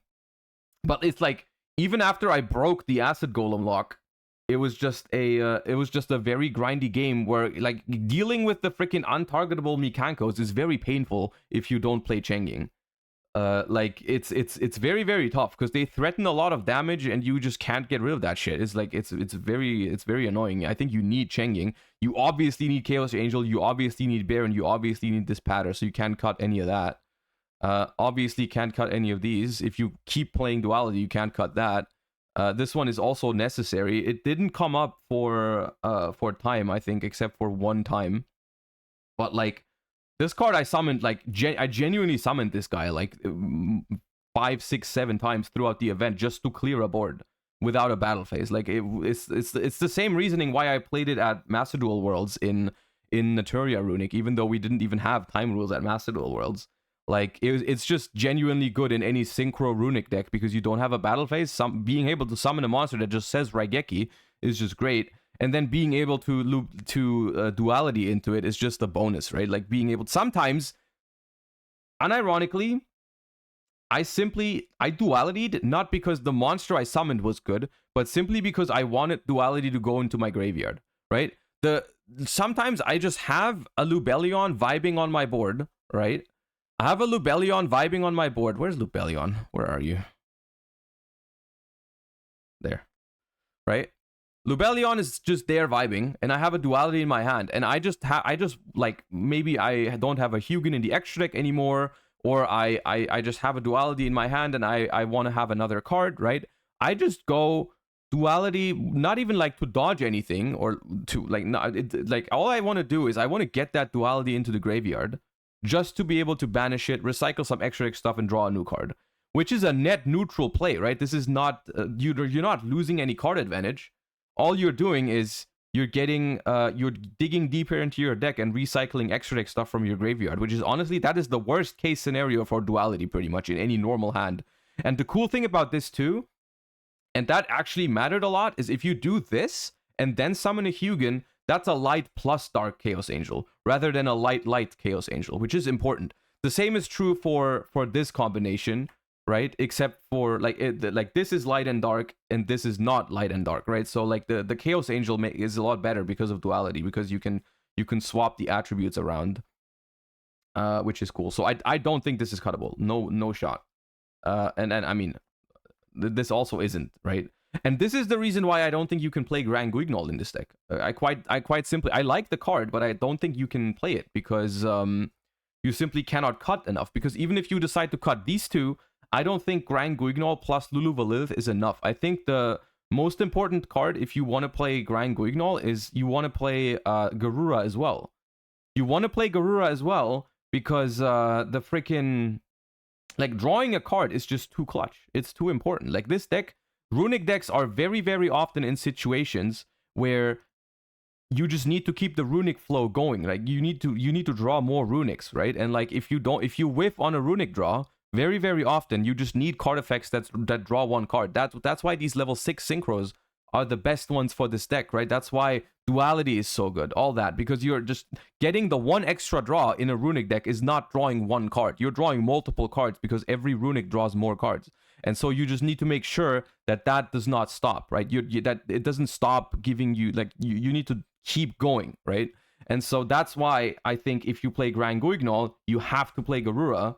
[SPEAKER 1] it's like, even after I broke the acid golem lock, it was just a very grindy game where, like, dealing with the freaking untargetable Mikankos is very painful if you don't play Cheng-Ying. Like, it's very, very tough because they threaten a lot of damage and you just can't get rid of that shit. It's like, it's very annoying. I think you need Cheng-Ying. You obviously need Chaos Angel. You obviously need Baron. You obviously need this pattern, so you can't cut any of that. Obviously can't cut any of these. If you keep playing duality, you can't cut that. This one is also necessary. It didn't come up for time, I think, except for 1 time. But like, this card I summoned, like, I genuinely summoned this guy like 5, 6, 7 times throughout the event just to clear a board without a battle phase. Like, it's the same reasoning why I played it at Master Duel Worlds in Naturia Runic, even though we didn't even have time rules at Master Duel Worlds. Like, it's just genuinely good in any Synchro Runic deck because you don't have a battle phase. Being able to summon a monster that just says Raigeki is just great. And then being able to loop duality into it is just a bonus, right? Like, being able... Sometimes, unironically, I dualitied not because the monster I summoned was good, but simply because I wanted duality to go into my graveyard, right? Sometimes I just have a Lubellion vibing on my board, right? I have a Lubellion vibing on my board. Where's Lubellion? Where are you? There. Right? Lubellion is just there vibing, and I have a duality in my hand, and I just like, maybe I don't have a Hugin in the extra deck anymore, or I just have a duality in my hand, and I want to have another card, right? I just go duality, not even like to dodge anything, or to like, like, all I want to do is I want to get that duality into the graveyard, just to be able to banish it, recycle some extra stuff, and draw a new card, which is a net neutral play, right? This is not you're not losing any card advantage. All you're doing is you're getting you're digging deeper into your deck and recycling extra deck stuff from your graveyard, which is honestly, that is the worst case scenario for duality pretty much in any normal hand. And the cool thing about this too, and that actually mattered a lot, is if you do this and then summon a Hugin, that's a light plus dark Chaos Angel rather than a light Chaos Angel, which is important. The same is true for this combination, right? Except for like this is light and dark and this is not light and dark, right? So like the Chaos Angel is a lot better because of duality, because you can swap the attributes around, which is cool. So I don't think this is cuttable. No shot. And I mean, this also isn't, right? And this is the reason why I don't think you can play Grand Guignol in this deck. I quite simply, I like the card, but I don't think you can play it because you simply cannot cut enough. Because even if you decide to cut these two, I don't think Grand Guignol plus Lulu Valith is enough. I think the most important card, if you want to play Grand Guignol, is you want to play Garura as well. You want to play Garura as well because the freaking, like, drawing a card is just too clutch. It's too important. Like, this deck, runic decks are very, very often in situations where you just need to keep the runic flow going. Like, you need to draw more runics, right? And like, if you whiff on a runic draw, very, very often you just need card effects that draw one card. That's why these level 6 synchros are the best ones for this deck, right? That's why duality is so good, all that, because you're just getting the one extra draw in a runic deck is not drawing one card. You're drawing multiple cards because every runic draws more cards. And so you just need to make sure that does not stop, right? That it doesn't stop giving you, like, you need to keep going, right? And so that's why I think if you play Grand Guignol, you have to play Garura,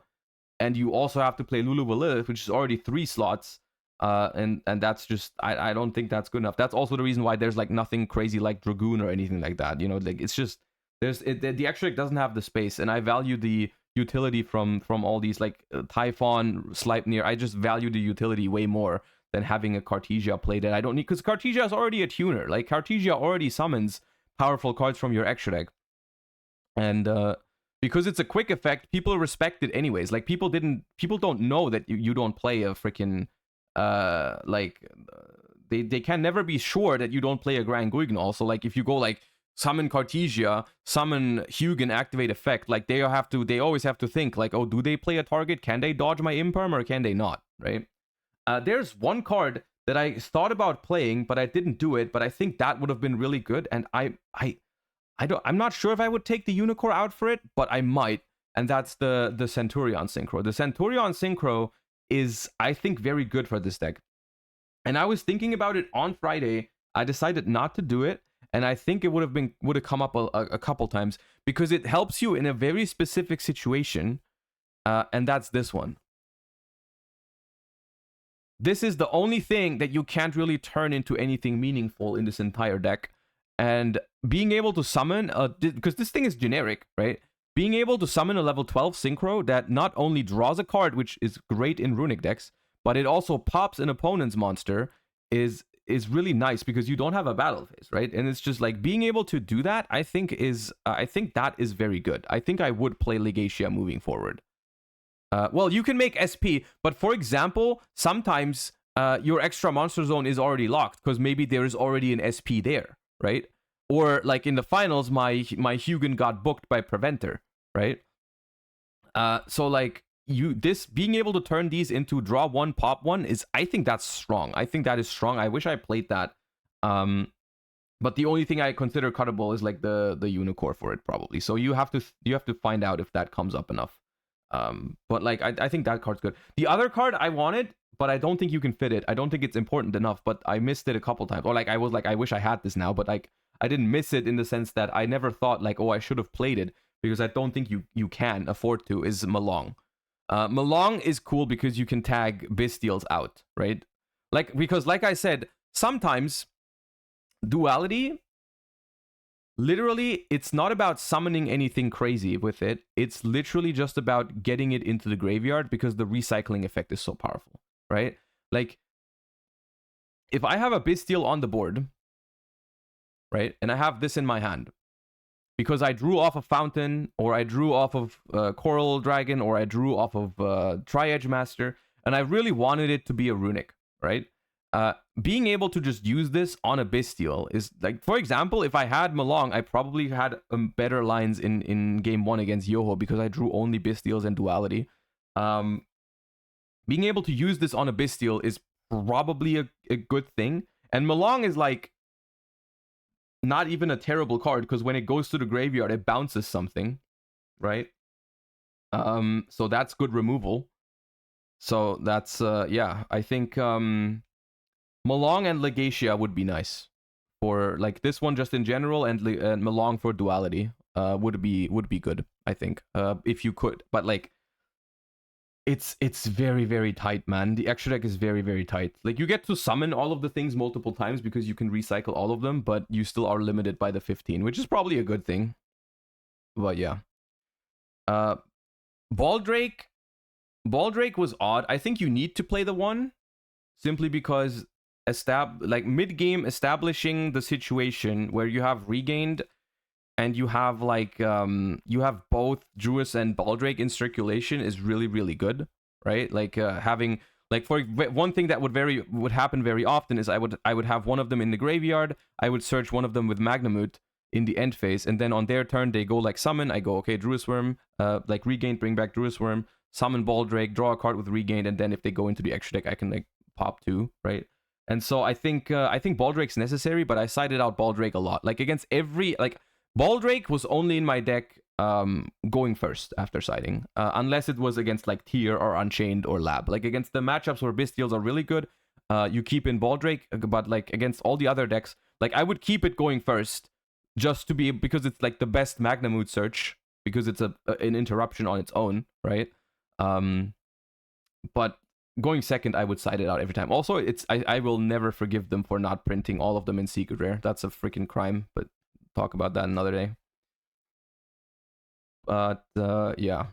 [SPEAKER 1] and you also have to play Lulu Valith, which is already 3 slots. And that's just, I don't think that's good enough. That's also the reason why there's like nothing crazy like Dragoon or anything like that. You know, like, it's just, the extra deck doesn't have the space, and I value the utility from all these, like Typhon, Sleipnir. I just value the utility way more than having a Cartesia play that I don't need, because Cartesia is already a tuner. Like, Cartesia already summons powerful cards from your extra deck, and because it's a quick effect, people respect it anyways. Like, people don't know that you don't play a freaking they can never be sure that you don't play a Grand Guignol. So like, if you go like summon Cartesia, summon Hugin, activate effect, like they always have to think like, oh, do they play a target? Can they dodge my imperm or can they not, right? There's one card that I thought about playing, but I didn't do it, but I think that would have been really good, and I'm not sure if I would take the Unicorn out for it, but I might, and that's the Centurion Synchro. The Centurion Synchro is, I think, very good for this deck. And I was thinking about it on Friday. I decided not to do it, and I think it would have come up a couple times, because it helps you in a very specific situation, and that's this one. This is the only thing that you can't really turn into anything meaningful in this entire deck. And being able to summon, because this thing is generic, right? Being able to summon a level 12 Synchro that not only draws a card, which is great in runic decks, but it also pops an opponent's monster is really nice, because you don't have a battle phase, right? And it's just like, being able to do that, I think that is very good. I think I would play Legacia moving forward. Well, you can make SP, but for example, sometimes your extra monster zone is already locked because maybe there is already an SP there, right? Or like in the finals, my Hugin got booked by Preventer, right? So like, being able to turn these into draw one, pop one I think that's strong. I think that is strong. I wish I played that. But the only thing I consider cuttable is like the Unicorn for it, probably. So you have to find out if that comes up enough. But like, I think that card's good. The other card I wanted, but I don't think you can fit it. I don't think it's important enough, but I missed it a couple times. Or like, I was like, I wish I had this now, but like, I didn't miss it in the sense that I never thought like, oh, I should have played it, because I don't think you can afford to, is Malong. Malong is cool because you can tag Bestials out, right? Like, because like I said, sometimes duality, literally, it's not about summoning anything crazy with it. It's literally just about getting it into the graveyard, because the recycling effect is so powerful, right? Like, if I have a Bestial on the board, right, and I have this in my hand, because I drew off a Fountain, or I drew off of Coral Dragon, or I drew off of Tri-Edge Master, and I really wanted it to be a runic, right? being able to just use this on a Bestial is like, for example, if I had Malong, I probably had better lines in game 1 against Yoho because I drew only Bestials and Duality. Being able to use this on a Bestial is probably a good thing. And Malong is like not even a terrible card because when it goes to the graveyard, it bounces something, right? So that's good removal. So that's yeah, I think Malong and Legacia would be nice for like this one just in general, and Malong for Duality would be good, I think, if you could. But like it's very, very tight, man. The extra deck is very, very tight. Like you get to summon all of the things multiple times because you can recycle all of them, but you still are limited by the 15, which is probably a good thing. But yeah. Baldrake was odd. I think you need to play the 1 simply because like mid-game establishing the situation where you have regained and you have like you have both Druis and Baldrake in circulation is really, really good, right? Like having like for one thing that would happen very often is I would have one of them in the graveyard, I would search one of them with Magnamut in the end phase, and then on their turn they go like summon, I go okay, Druis Worm, like regain, bring back Druis Worm, summon Baldrake, draw a card with regained, and then if they go into the extra deck I can like pop 2, right? And so I think Baldrake's necessary, but I sided out Baldrake a lot. Like against every like Baldrake was only in my deck going first after siding, unless it was against like Tier or Unchained or Lab. Like against the matchups where Bestials are really good, you keep in Baldrake, but like against all the other decks, like I would keep it going first just to be, because it's like the best Magnamut search, because it's an interruption on its own, right? But going second, I would side it out every time. Also, I will never forgive them for not printing all of them in Secret Rare. That's a freaking crime, but talk about that another day. But yeah,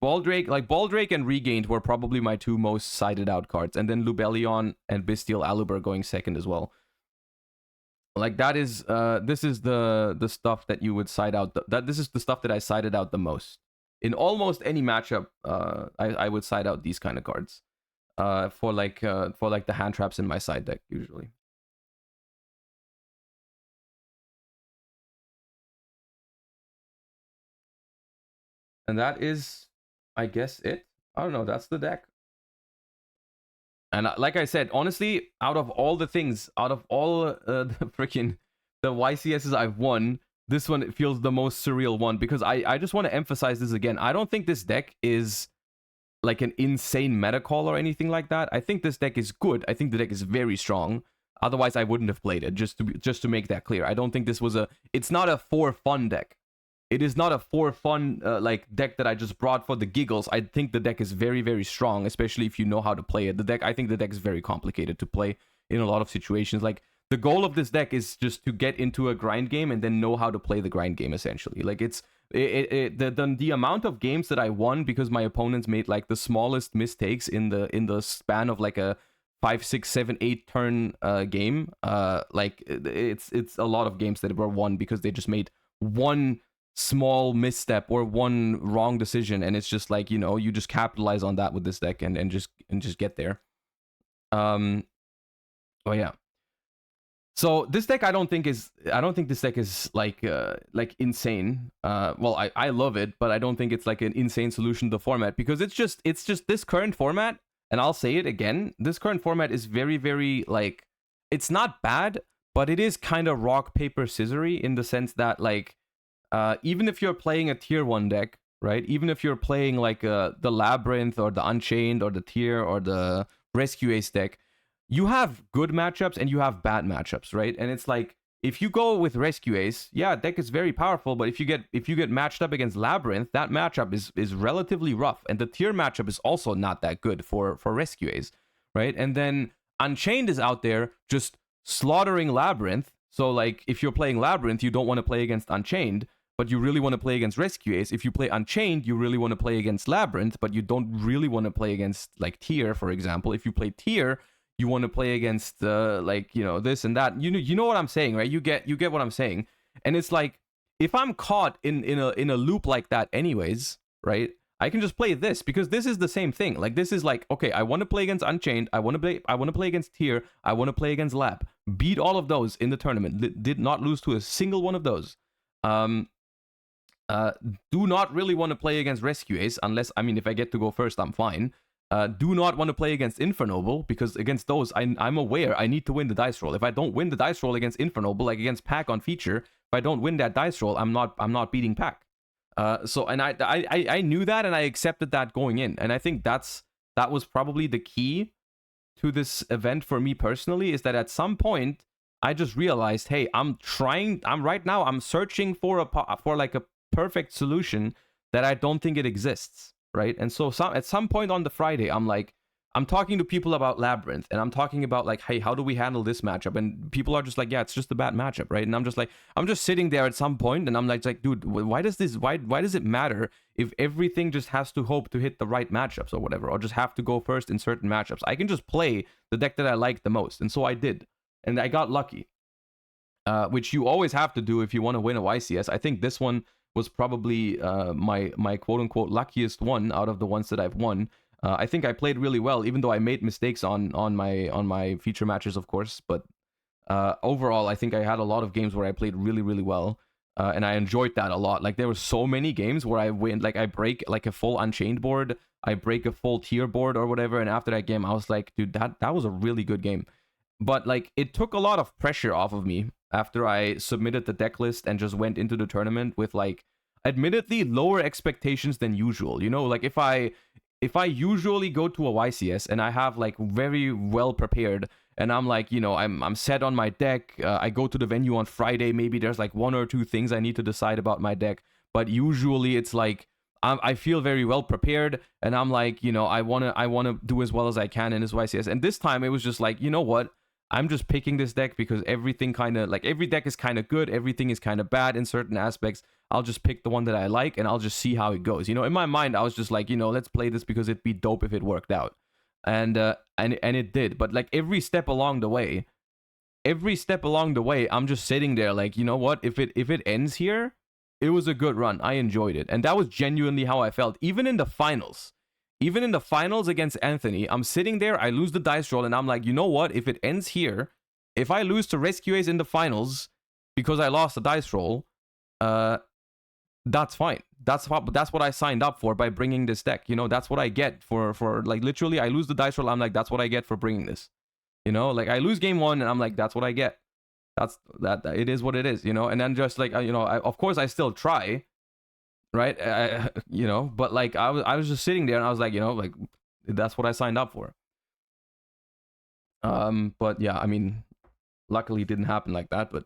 [SPEAKER 1] Baldrake and Regained were probably my 2 most sided out cards, and then Lubellion and Bestial Aluber going second as well. Like that is this is the stuff that you would side out. This is the stuff that I sided out the most in almost any matchup. I would side out these kind of cards for like the hand traps in my side deck usually. And that is, I guess, it. I don't know. That's the deck. And like I said, honestly, out of all the things, out of all the freaking the YCSs I've won, this one feels the most surreal one, because I just want to emphasize this again. I don't think this deck is like an insane meta call or anything like that. I think this deck is good. I think the deck is very strong. Otherwise, I wouldn't have played it. Just to make that clear, I don't think this was it's not a for fun deck. It is not a for fun like deck that I just brought for the giggles. I think the deck is very, very strong, especially if you know how to play it. I think the deck is very complicated to play in a lot of situations. Like the goal of this deck is just to get into a grind game and then know how to play the grind game. Essentially, like the amount of games that I won because my opponents made like the smallest mistakes in the span of like a 5, 6, 7, 8 turn game. Like it's a lot of games that were won because they just made one small misstep or one wrong decision, and it's just like, you know, you just capitalize on that with this deck and just get there. Oh yeah. So this deck I don't think this deck is like insane. Well, I love it, but I don't think it's like an insane solution to the format, because it's just this current format, and I'll say it again, this current format is very, very like, it's not bad, but it is kind of rock paper scissory in the sense that like even if you're playing a tier 1 deck, right? Even if you're playing like the Labyrinth or the Unchained or the Tier or the Rescue Ace deck, you have good matchups and you have bad matchups, right? And it's like, if you go with Rescue Ace, yeah, deck is very powerful, but if you get matched up against Labyrinth, that matchup is relatively rough, and the Tier matchup is also not that good for Rescue Ace, right? And then Unchained is out there just slaughtering Labyrinth. So like, if you're playing Labyrinth, you don't want to play against Unchained, but you really want to play against Rescue Ace. If you play Unchained, you really want to play against Labyrinth, but you don't really want to play against like Tier, for example. If you play Tier, you want to play against like, you know, this and that. You know what I'm saying, right? You get what I'm saying. And it's like, if I'm caught in a loop like that anyways, right? I can just play this because this is the same thing. Like this is like, okay, I want to play against Unchained, I want to play against Tier, I want to play against Lab. Beat all of those in the tournament. Did not lose to a single one of those. Do not really want to play against Rescue Ace unless, I mean, if I get to go first, I'm fine. Do not want to play against Infernoble because against those, I'm aware I need to win the dice roll. If I don't win the dice roll against Infernoble, like against Pack on feature, if I don't win that dice roll, I'm not beating Pack. So and I knew that and I accepted that going in, and I think that was probably the key to this event for me personally, is that at some point I just realized, hey, I'm searching for like a perfect solution that I don't think it exists, right? And so at some point on the Friday, I'm talking to people about Labyrinth, and I'm talking about like, hey, how do we handle this matchup? And people are just like, yeah, it's just a bad matchup, right? And I'm just sitting there at some point, and I'm like, dude, why does it matter if everything just has to hope to hit the right matchups or whatever, or just have to go first in certain matchups? I can just play the deck that I like the most, and so I did, and I got lucky, which you always have to do if you want to win a YCS. I think this one was probably my quote unquote luckiest one out of the ones that I've won. I think I played really well, even though I made mistakes on my feature matches, of course. But overall, I think I had a lot of games where I played really, really well, and I enjoyed that a lot. Like there were so many games where I win, like I break like a full Unchained board, I break a full Tier board or whatever, and after that game, I was like, dude, that was a really good game. But like it took a lot of pressure off of me after I submitted the deck list and just went into the tournament with like, admittedly, lower expectations than usual. You know, like if I usually go to a YCS and I have like very well prepared and I'm like, you know, I'm set on my deck, I go to the venue on Friday, maybe there's like one or two things I need to decide about my deck, but usually it's like I feel very well prepared and I'm like, you know, I want to do as well as I can in this YCS. And this time it was just like, you know what? I'm just picking this deck because everything kind of like every deck is kind of good, everything is kind of bad in certain aspects. I'll just pick the one that I like and I'll just see how it goes. You know, in my mind, I was just like, you know, let's play this because it'd be dope if it worked out. And it did. But like every step along the way, I'm just sitting there like, you know what? If it ends here, it was a good run. I enjoyed it. And that was genuinely how I felt. Even in the finals against Anthony, I'm sitting there, I lose the dice roll, and I'm like, you know what? If it ends here, if I lose to Rescue Ace in the finals because I lost the dice roll, that's fine. That's what I signed up for by bringing this deck. You know, that's what I get for like literally I lose the dice roll. I'm like, that's what I get for bringing this. You know, like I lose game one and I'm like, that's what I get. That it is what it is. You know, and then just like you know, of course I still try, right? You know, but like I was just sitting there and I was like, you know, like that's what I signed up for. But yeah, I mean, luckily it didn't happen like that, but.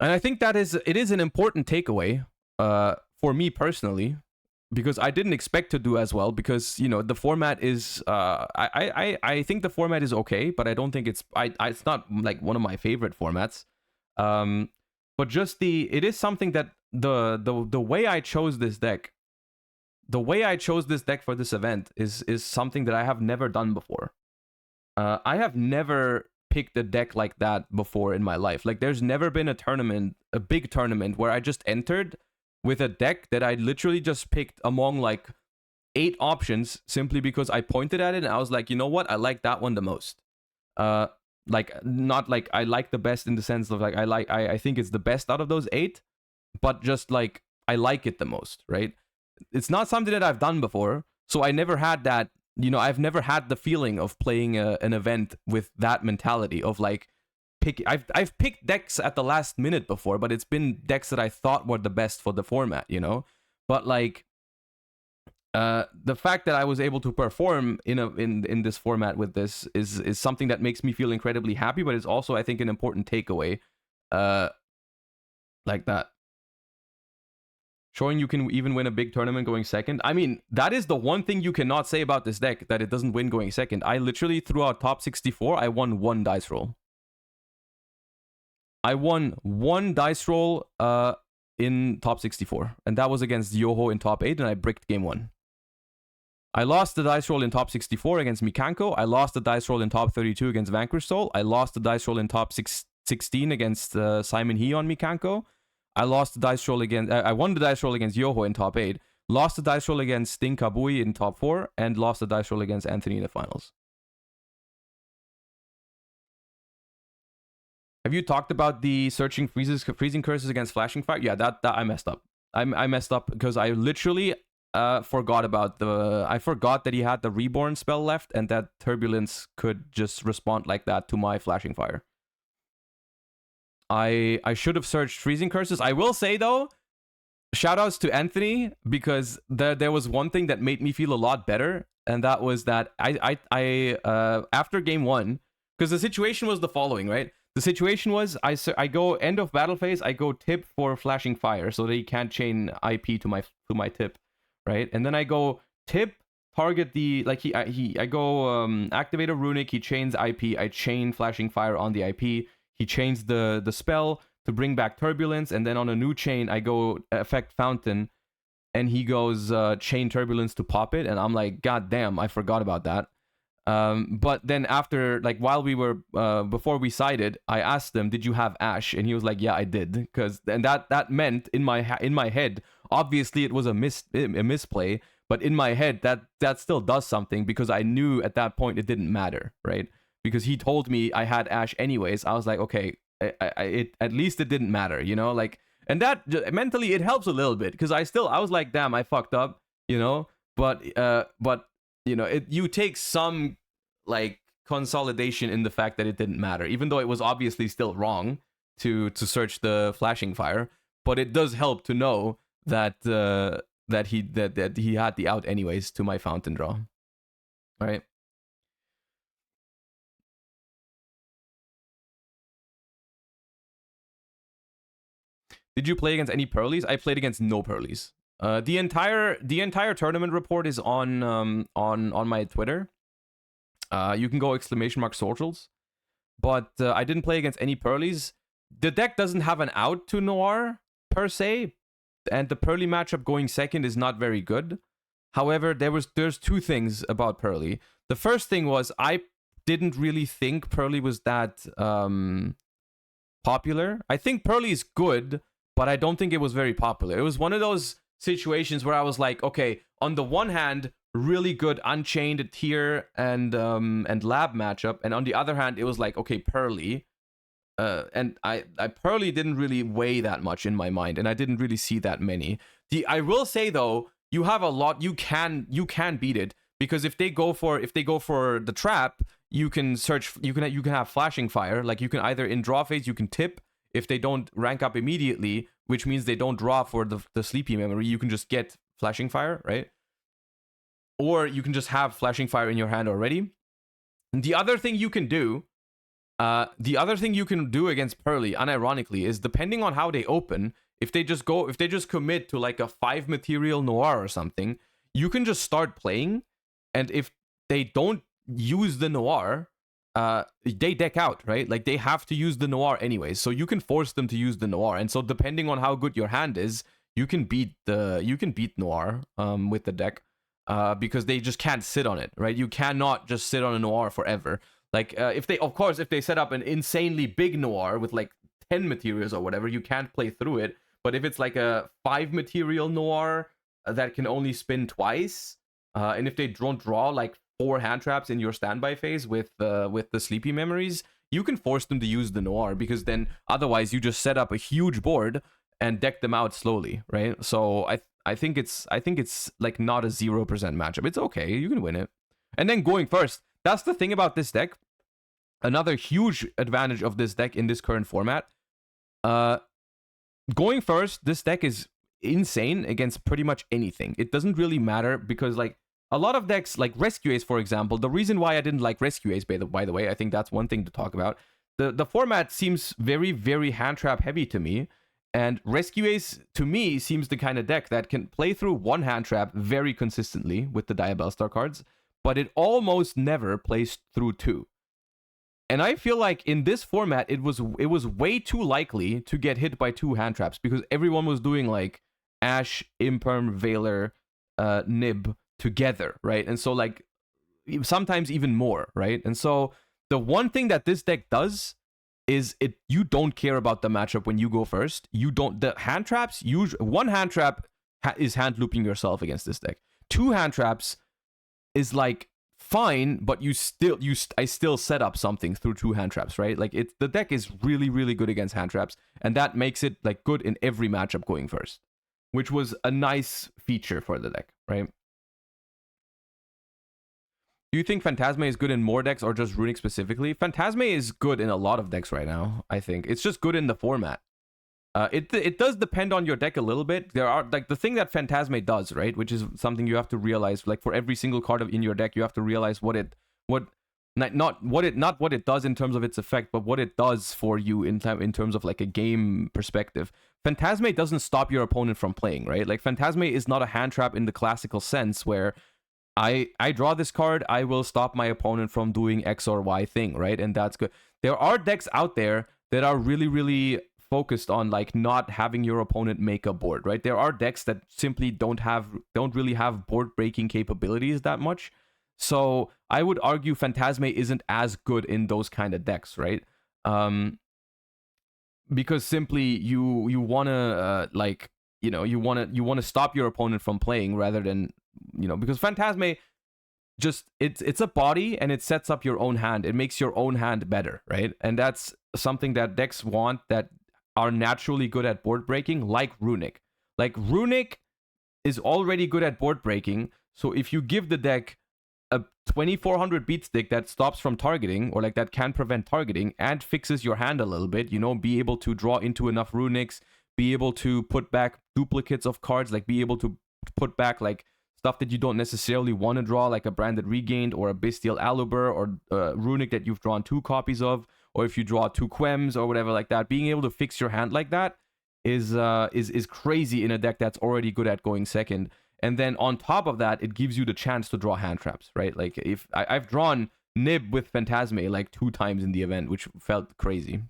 [SPEAKER 1] And I think it is an important takeaway for me personally, because I didn't expect to do as well, because, you know, the format is I think the format is okay, but I don't think it's not like one of my favorite formats. But just it is something that the way I chose this deck, for this event is something that I have never done before. I have never picked a deck like that before in my life. Like there's never been a big tournament where I just entered with a deck that I literally just picked among like 8 options simply because I pointed at it and I was like, you know what? I like that one the most. Like not like I like the best in the sense of like I think it's the best out of those 8, but just like I like it the most, right? It's not something that I've done before, so I never had that. You know, I've never had the feeling of playing an event with that mentality of like I've picked decks at the last minute before, but it's been decks that I thought were the best for the format, you know. But like the fact that I was able to perform in this format with this is something that makes me feel incredibly happy, but it's also, I think, an important takeaway like that. Showing you can even win a big tournament going second. I mean, that is the one thing you cannot say about this deck, that it doesn't win going second. I literally, throughout top 64, I won 1 dice roll. I won 1 dice roll in top 64. And that was against YugioH in top 8, and I bricked game 1. I lost the dice roll in top 64 against Mikanko. I lost the dice roll in top 32 against Vanquish Soul. I lost the dice roll in top 16 against Simon He on Mikanko. I lost the dice roll against. I won the dice roll against Yoho in top 8. Lost the dice roll against Sting Kabui in top 4, and lost the dice roll against Anthony in the finals. Have you talked about the searching freezing curses against flashing fire? Yeah, that I messed up. I messed up because I literally forgot about I forgot that he had the reborn spell left, and that turbulence could just respond like that to my flashing fire. I should have searched freezing curses. I will say though, shoutouts to Anthony, because there was one thing that made me feel a lot better, and that was that I after game 1, because the situation was the following, right? The situation was I go end of battle phase, I go tip for flashing fire so that he can't chain IP to my tip, right? And then I go tip, target the I go activate a runic, he chains IP, I chain flashing fire on the IP, he chains the spell to bring back turbulence, and then on a new chain I go effect fountain, and he goes chain turbulence to pop it, and I'm like, god damn, I forgot about that. But then after, like, while we were before we sided, I asked him, did you have Ash? And he was like, yeah, I did. And that meant in my head, obviously it was a misplay, but in my head that still does something, because I knew at that point it didn't matter, right? Because he told me I had Ash anyways. I was like, okay, at least it didn't matter, you know, like, and that mentally it helps a little bit, because I was like, damn, I fucked up, you know, but you know, you take some like consolidation in the fact that it didn't matter, even though it was obviously still wrong to search the flashing fire, but it does help to know that that he had the out anyways to my fountain draw, right? Did you play against any Pearlies? I played against no Pearlies. The entire tournament report is on my Twitter. You can go !socials. But I didn't play against any Pearlies. The deck doesn't have an out to Noir per se, and the Pearly matchup going second is not very good. However, there's two things about Pearly. The first thing was I didn't really think Pearly was that popular. I think Pearly is good, but I don't think it was very popular. It was one of those situations where I was like, okay, on the one hand, really good Unchained tier and lab matchup, and on the other hand, it was like, okay, Pearly, and I Pearly didn't really weigh that much in my mind, and I didn't really see that many. I will say though, you have a lot. You can beat it, because if they go for the trap, you can search. You can have flashing fire. Like, you can either in draw phase you can tip. If they don't rank up immediately, which means they don't draw for the sleepy memory, you can just get flashing fire, right? Or you can just have flashing fire in your hand already. And the other thing you can do against Pearly, unironically, is depending on how they open, if they just commit to like a 5 material Noir or something, you can just start playing, and if they don't use the Noir, they deck out, right? Like, they have to use the Noir anyways, so you can force them to use the Noir. And so depending on how good your hand is, you can beat Noir with the deck, because they just can't sit on it, right? You cannot just sit on a Noir forever. Like, if they set up an insanely big Noir with like 10 materials or whatever, you can't play through it. But if it's like a 5 material Noir that can only spin twice, and if they don't draw like 4 hand traps in your standby phase with the sleepy memories, you can force them to use the Noir, because then otherwise you just set up a huge board and deck them out slowly, right? So I think it's like not a 0% matchup. It's okay, you can win it. And then going first, that's the thing about this deck. Another huge advantage of this deck in this current format. Going first, this deck is insane against pretty much anything. It doesn't really matter, because like a lot of decks, like Rescue Ace, for example, the reason why I didn't like Rescue Ace, by the way, I think that's one thing to talk about. The format seems very, very hand trap heavy to me, and Rescue Ace, to me, seems the kind of deck that can play through one hand trap very consistently with the Diabellstar cards, but it almost never plays through 2. And I feel like in this format, it was way too likely to get hit by 2 hand traps, because everyone was doing like Ash, Imperm, Veiler, Nib together, right? And so like sometimes even more, right? And so the one thing that this deck does is you don't care about the matchup when you go first. You don't, the hand traps, one hand trap is hand looping yourself against this deck. Two hand traps is like fine, but I still set up something through two hand traps, right? Like the deck is really, really good against hand traps, and that makes it like good in every matchup going first, which was a nice feature for the deck, right? Do you think Phantasme is good in more decks or just Runic specifically? Phantasme is good in a lot of decks right now, I think. It's just good in the format. It does depend on your deck a little bit. There are, like, the thing that Phantasme does, right? Which is something you have to realize, like, for every single card in your deck, you have to realize not what it does in terms of its effect, but what it does for you in terms of like a game perspective. Phantasme doesn't stop your opponent from playing, right? Like, Phantasme is not a hand trap in the classical sense where I draw this card, I will stop my opponent from doing X or Y thing, right? And that's good. There are decks out there that are really, really focused on like not having your opponent make a board, right? There are decks that simply don't really have board breaking capabilities that much. So I would argue Phantasme isn't as good in those kind of decks, right? Because simply you wanna you wanna stop your opponent from playing rather than, because Phantasme just it's a body and it sets up your own hand. It makes your own hand better, right? And that's something that decks want that are naturally good at board breaking, like Runic. Like, Runic is already good at board breaking, so if you give the deck a 2400 beat stick that stops from targeting, or like that can prevent targeting and fixes your hand a little bit, be able to draw into enough Runics, be able to put back duplicates of cards, like be able to put back like stuff that you don't necessarily want to draw, like a Branded Regained or a Bestial Aluber or Runic that you've drawn 2 copies of, or if you draw 2 Quests or whatever like that, being able to fix your hand like that is crazy in a deck that's already good at going second. And then on top of that, it gives you the chance to draw hand traps, right? Like, if I've drawn Nib with Phantasme like 2 times in the event, which felt crazy.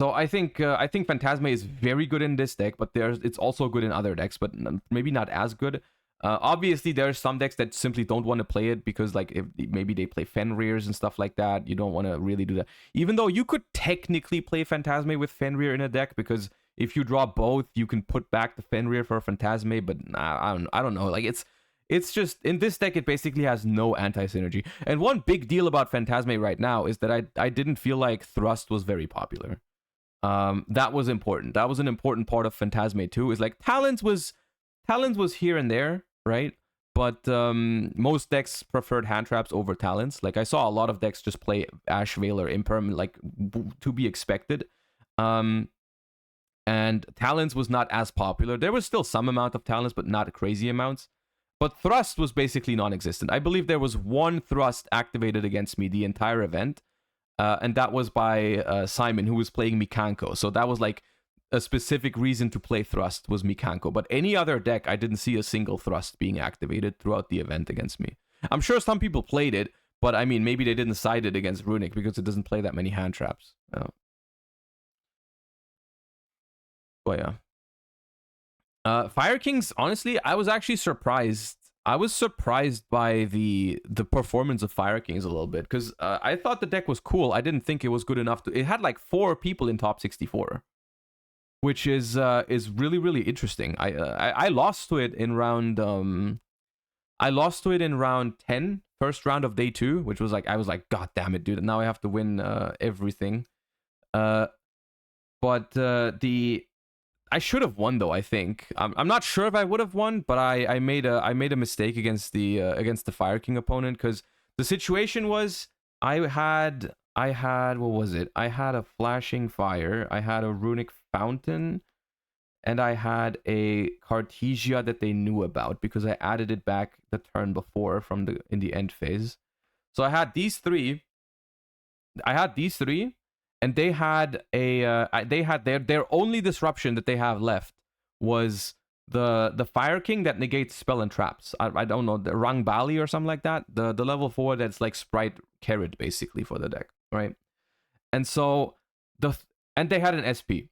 [SPEAKER 1] So I think Phantasme is very good in this deck, but it's also good in other decks, but maybe not as good. Obviously, there are some decks that simply don't want to play it because, like, if maybe they play Fenrir's and stuff like that, you don't want to really do that. Even though you could technically play Phantasme with Fenrir in a deck, because if you draw both, you can put back the Fenrir for Phantasme. But I don't know. Like, it's just in this deck, it basically has no anti-synergy. And one big deal about Phantasme right now is that I didn't feel like Thrust was very popular. That was important. That was an important part of Phantasme too. Is like Talons was here and there, right? But most decks preferred hand traps over Talons. Like, I saw a lot of decks just play Ash Veil or Imperm, like, to be expected. And Talons was not as popular. There was still some amount of Talons, but not crazy amounts. But Thrust was basically non-existent. I believe there was 1 Thrust activated against me the entire event. And that was by Simon, who was playing Mikanko. So that was like a specific reason to play Thrust, was Mikanko. But any other deck, I didn't see a single Thrust being activated throughout the event against me. I'm sure some people played it, but I mean, maybe they didn't side it against Runic because it doesn't play that many hand traps. But yeah. Fire Kings, honestly, I was actually surprised. I was surprised by the performance of Fire Kings a little bit, because I thought the deck was cool. I didn't think it was good enough to. It had like 4 people in top 64, which is really, really interesting. I lost to it in round I lost to it in round 10, first round of day 2, which was like, I was like, God damn it, dude! Now I have to win everything. But I should have won though. I think I'm not sure if I would have won, but I made a mistake against the Fire King opponent, because the situation was I had what was it? I had a Flashing Fire, I had a Runic Fountain, and I had a Cartesia that they knew about because I added it back the turn before in the end phase. So I had these three. And they had their only disruption that they have left was the Fire King that negates spell and traps. I don't know, the Rangbali or something like that. The level 4 that's like Sprite Carrot basically for the deck, right? And so and they had an SP.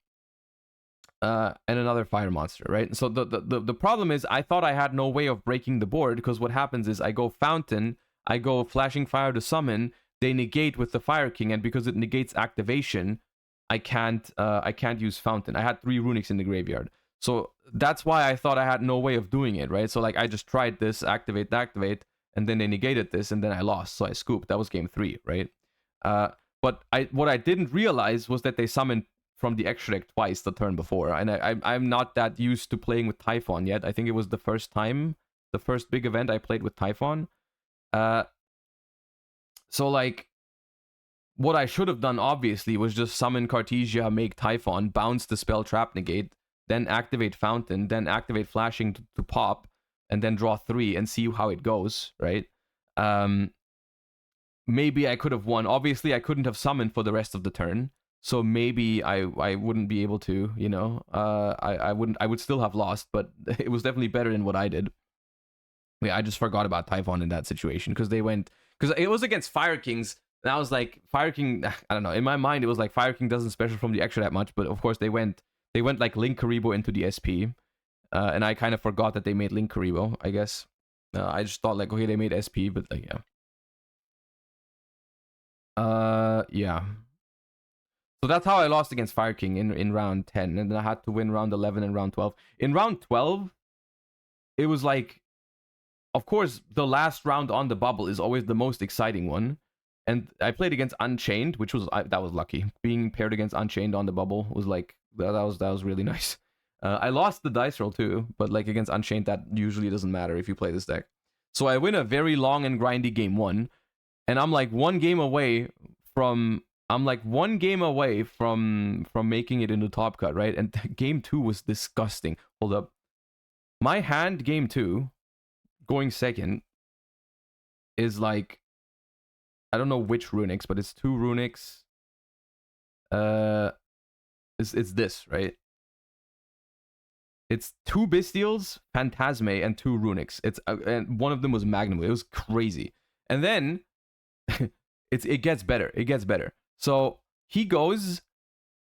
[SPEAKER 1] And another fire monster, right? So the problem is, I thought I had no way of breaking the board, because what happens is I go Fountain, I go Flashing Fire to summon, they negate with the Fire King, and because it negates activation, I can't use Fountain. I had 3 runics in the graveyard. So that's why I thought I had no way of doing it, right? So like I just tried this, activate, and then they negated this, and then I lost. So I scooped. That was game 3, right? But what I didn't realize was that they summoned from the extra deck twice the turn before, and I'm not that used to playing with Typhon yet. I think it was the first big event I played with Typhon. So like, what I should have done obviously was just summon Cartesia, make Typhon, bounce the spell Trap Negate, then activate Fountain, then activate Flashing to pop, and then draw 3 and see how it goes, right? Maybe I could have won. Obviously, I couldn't have summoned for the rest of the turn, so maybe I wouldn't be able to, you know. I would still have lost, but it was definitely better than what I did. Yeah, I just forgot about Typhon in that situation because it was against Fire Kings, and I was like, Fire King, I don't know. In my mind, it was like Fire King doesn't special from the extra that much, but of course they went like Link Karibo into the SP, and I kind of forgot that they made Link Karibo, I guess. I just thought like, okay, they made SP, but like, yeah. Yeah. So that's how I lost against Fire King in round 10, and then I had to win round 11 and round 12. In round 12, it was like, of course, the last round on the bubble is always the most exciting one. And I played against Unchained, which was that was lucky. Being paired against Unchained on the bubble was like that was really nice. I lost the dice roll too, but like against Unchained, that usually doesn't matter if you play this deck. So I win a very long and grindy game 1, and I'm like one game away from making it into top cut, right? And game 2 was disgusting. Hold up, my hand game 2, going second, is like, I don't know which runics, but it's 2 runics. It's this, right? It's 2 Bestials, Phantasme, and 2 runics. And one of them was Magnum. It was crazy. And then it gets better. It gets better. So he goes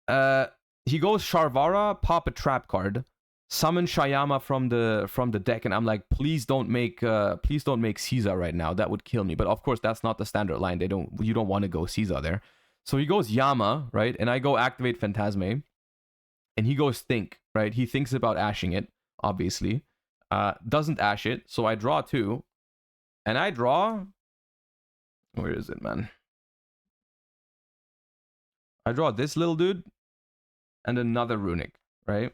[SPEAKER 1] Sharvara, pop a trap card, summon Shayama from the deck, and I'm like, please don't make Caesar right now. That would kill me. But of course, that's not the standard line. You don't want to go Caesar there. So he goes Yama, right? And I go activate Phantasme. And he goes think, right? He thinks about ashing it, obviously. Doesn't ash it, so I draw 2. And I draw... Where is it, man? I draw this little dude and another runic, right?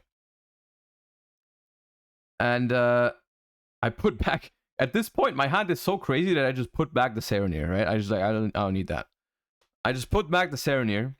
[SPEAKER 1] And I put back... At this point, my hand is so crazy that I just put back the Serenir, right? I don't need that. I just put back the Serenir.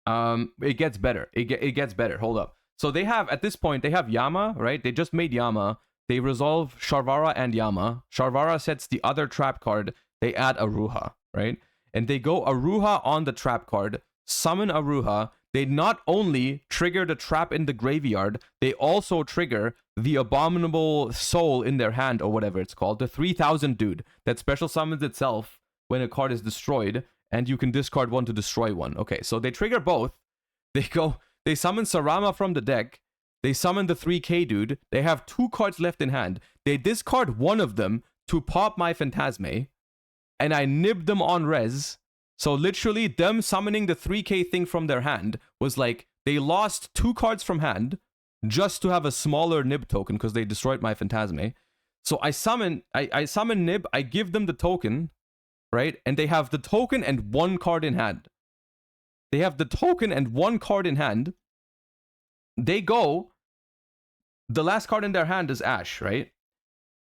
[SPEAKER 1] It gets better. It gets better. Hold up. So they have, at this point, they have Yama, right? They just made Yama. They resolve Sharvara and Yama. Sharvara sets the other trap card. They add Aruha, right? And they go Aruha on the trap card, summon Aruha. They not only trigger the trap in the graveyard, they also trigger the Abominable Soul in their hand, or whatever it's called. The 3000 dude that special summons itself when a card is destroyed, and you can discard 1 to destroy 1. Okay, so they trigger both. They summon Sarama from the deck. They summon the 3K dude. They have 2 cards left in hand. They discard 1 of them to pop my Phantasme, and I nib them on res. So literally, them summoning the 3K thing from their hand was like, they lost 2 cards from hand just to have a smaller nib token because they destroyed my Phantasme. So I summon nib, I give them the token, right? And they have the token and 1 card in hand. They have the token and 1 card in hand. They go, the last card in their hand is Ash, right?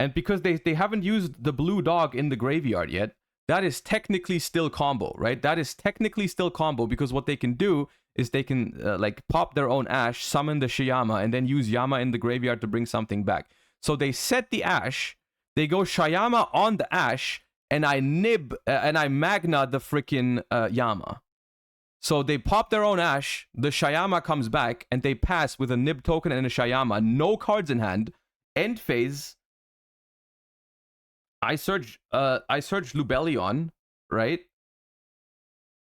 [SPEAKER 1] And because they haven't used the blue dog in the graveyard yet, that is technically still combo, right? That is technically still combo because what they can do is they can like pop their own Ash, summon the Shayama, and then use Yama in the graveyard to bring something back. So they set the Ash, they go Shayama on the Ash, and I nib and I magna the freaking Yama. So they pop their own Ash, the Shayama comes back, and they pass with a nib token and a Shayama, no cards in hand. End phase, I search Lubellion, right?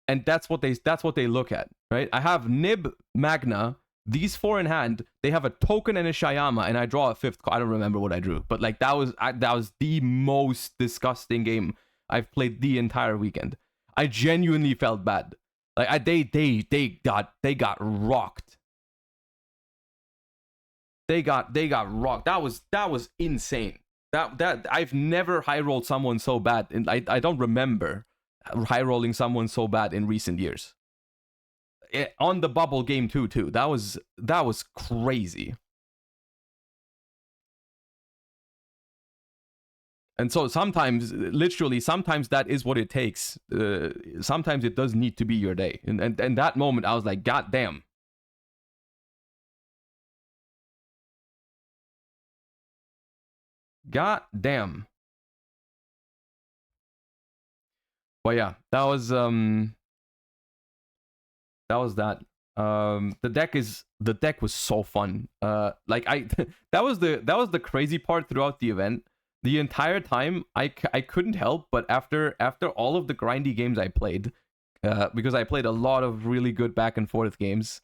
[SPEAKER 1] And that's what they look at, right? I have nib, magna, these 4 in hand. They have a token and a Shayama, and I draw a 5th card. I don't remember what I drew, but like that was the most disgusting game I've played the entire weekend. I genuinely felt bad. Like they got rocked. They got rocked. That was insane. That I've never high rolled someone so bad, and I don't remember high rolling someone so bad in recent years. On the bubble game too. That was crazy. And so sometimes, literally, sometimes that is what it takes. Sometimes it does need to be your day. And that moment, I was like, God damn. God damn. But yeah, that was that. The deck was so fun. Like that was the crazy part throughout the event. The entire time I couldn't help but after all of the grindy games I played, because I played a lot of really good back and forth games.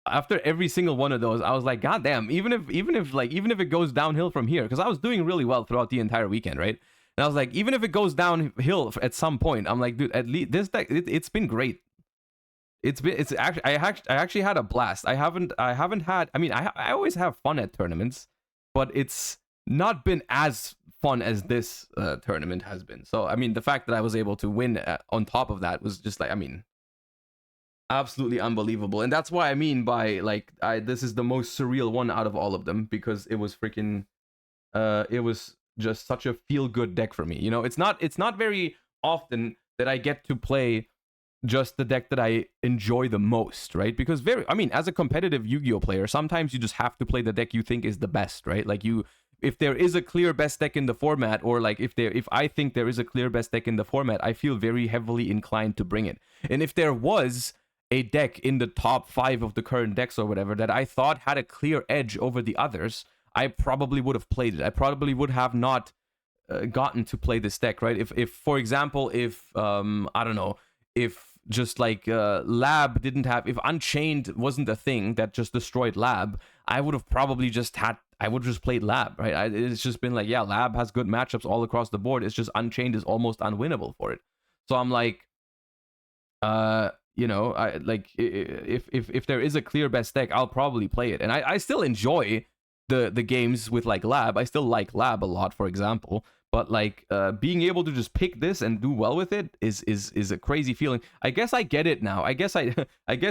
[SPEAKER 1] After every single one of those, I was like, God damn, even if it goes downhill from here, because I was doing really well throughout the entire weekend, right? And I was like, even if it goes downhill at some point, I'm like, dude, at least this deck, it's been great. It's actually I actually had a blast. I haven't had. I mean, I always have fun at tournaments, but it's not been as fun as this tournament has been. So I mean, the fact that I was able to win on top of that was just like, I mean, absolutely unbelievable. And that's why I mean by like, this is the most surreal one out of all of them, because it was freaking it was just such a feel good deck for me. You know, it's not very often that I get to play just the deck that I enjoy the most, right? Because I mean, as a competitive Yu-Gi-Oh player, sometimes you just have to play the deck you think is the best, right? Like if there is a clear best deck in the format, or like if I think there is a clear best deck in the format, I feel very heavily inclined to bring it. And if there was a deck in the top 5 of the current decks or whatever that I thought had a clear edge over the others, I probably would have played it. I probably would have not gotten to play this deck, right? If for example, if I don't know, if just like Lab didn't have, if Unchained wasn't a thing that just destroyed Lab, I would have probably just played Lab, right? It's just been like, yeah, Lab has good matchups all across the board. It's just Unchained is almost unwinnable for it. So I'm like, you know, I like, if there is a clear best deck, I'll probably play it. And I still enjoy the games with like Lab. I still like Lab a lot, for example. But like being able to just pick this and do well with it is a crazy feeling. I guess I get it now. I guess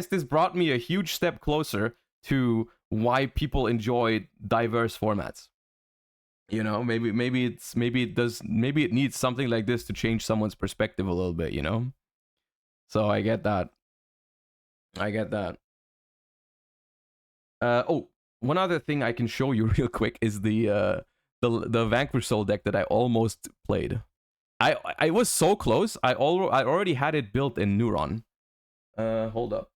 [SPEAKER 1] this brought me a huge step closer to why people enjoy diverse formats. You know, maybe it needs something like this to change someone's perspective a little bit, you know? So I get that. Oh, one other thing I can show you real quick is the Vanquish Soul deck that I almost played. I was so close. I already had it built in Neuron. Hold up.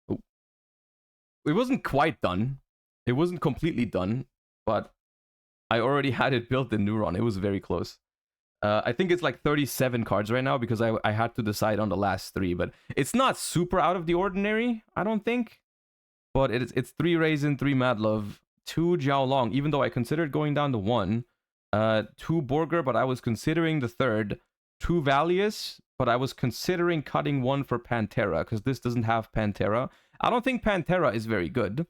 [SPEAKER 1] Oh. It wasn't quite done. It wasn't completely done, but I already had it built in Neuron. It was very close. I think it's like 37 cards right now because I had to decide on the last 3, but it's not super out of the ordinary, I don't think. But it's 3 Raisin, 3 Madlove, 2 Jiao Long, even though I considered going down to 1. 2 Borger, but I was considering the 3rd. 2 Valius, but I was considering cutting 1 for Pantera, because this doesn't have Pantera. I don't think Pantera is very good.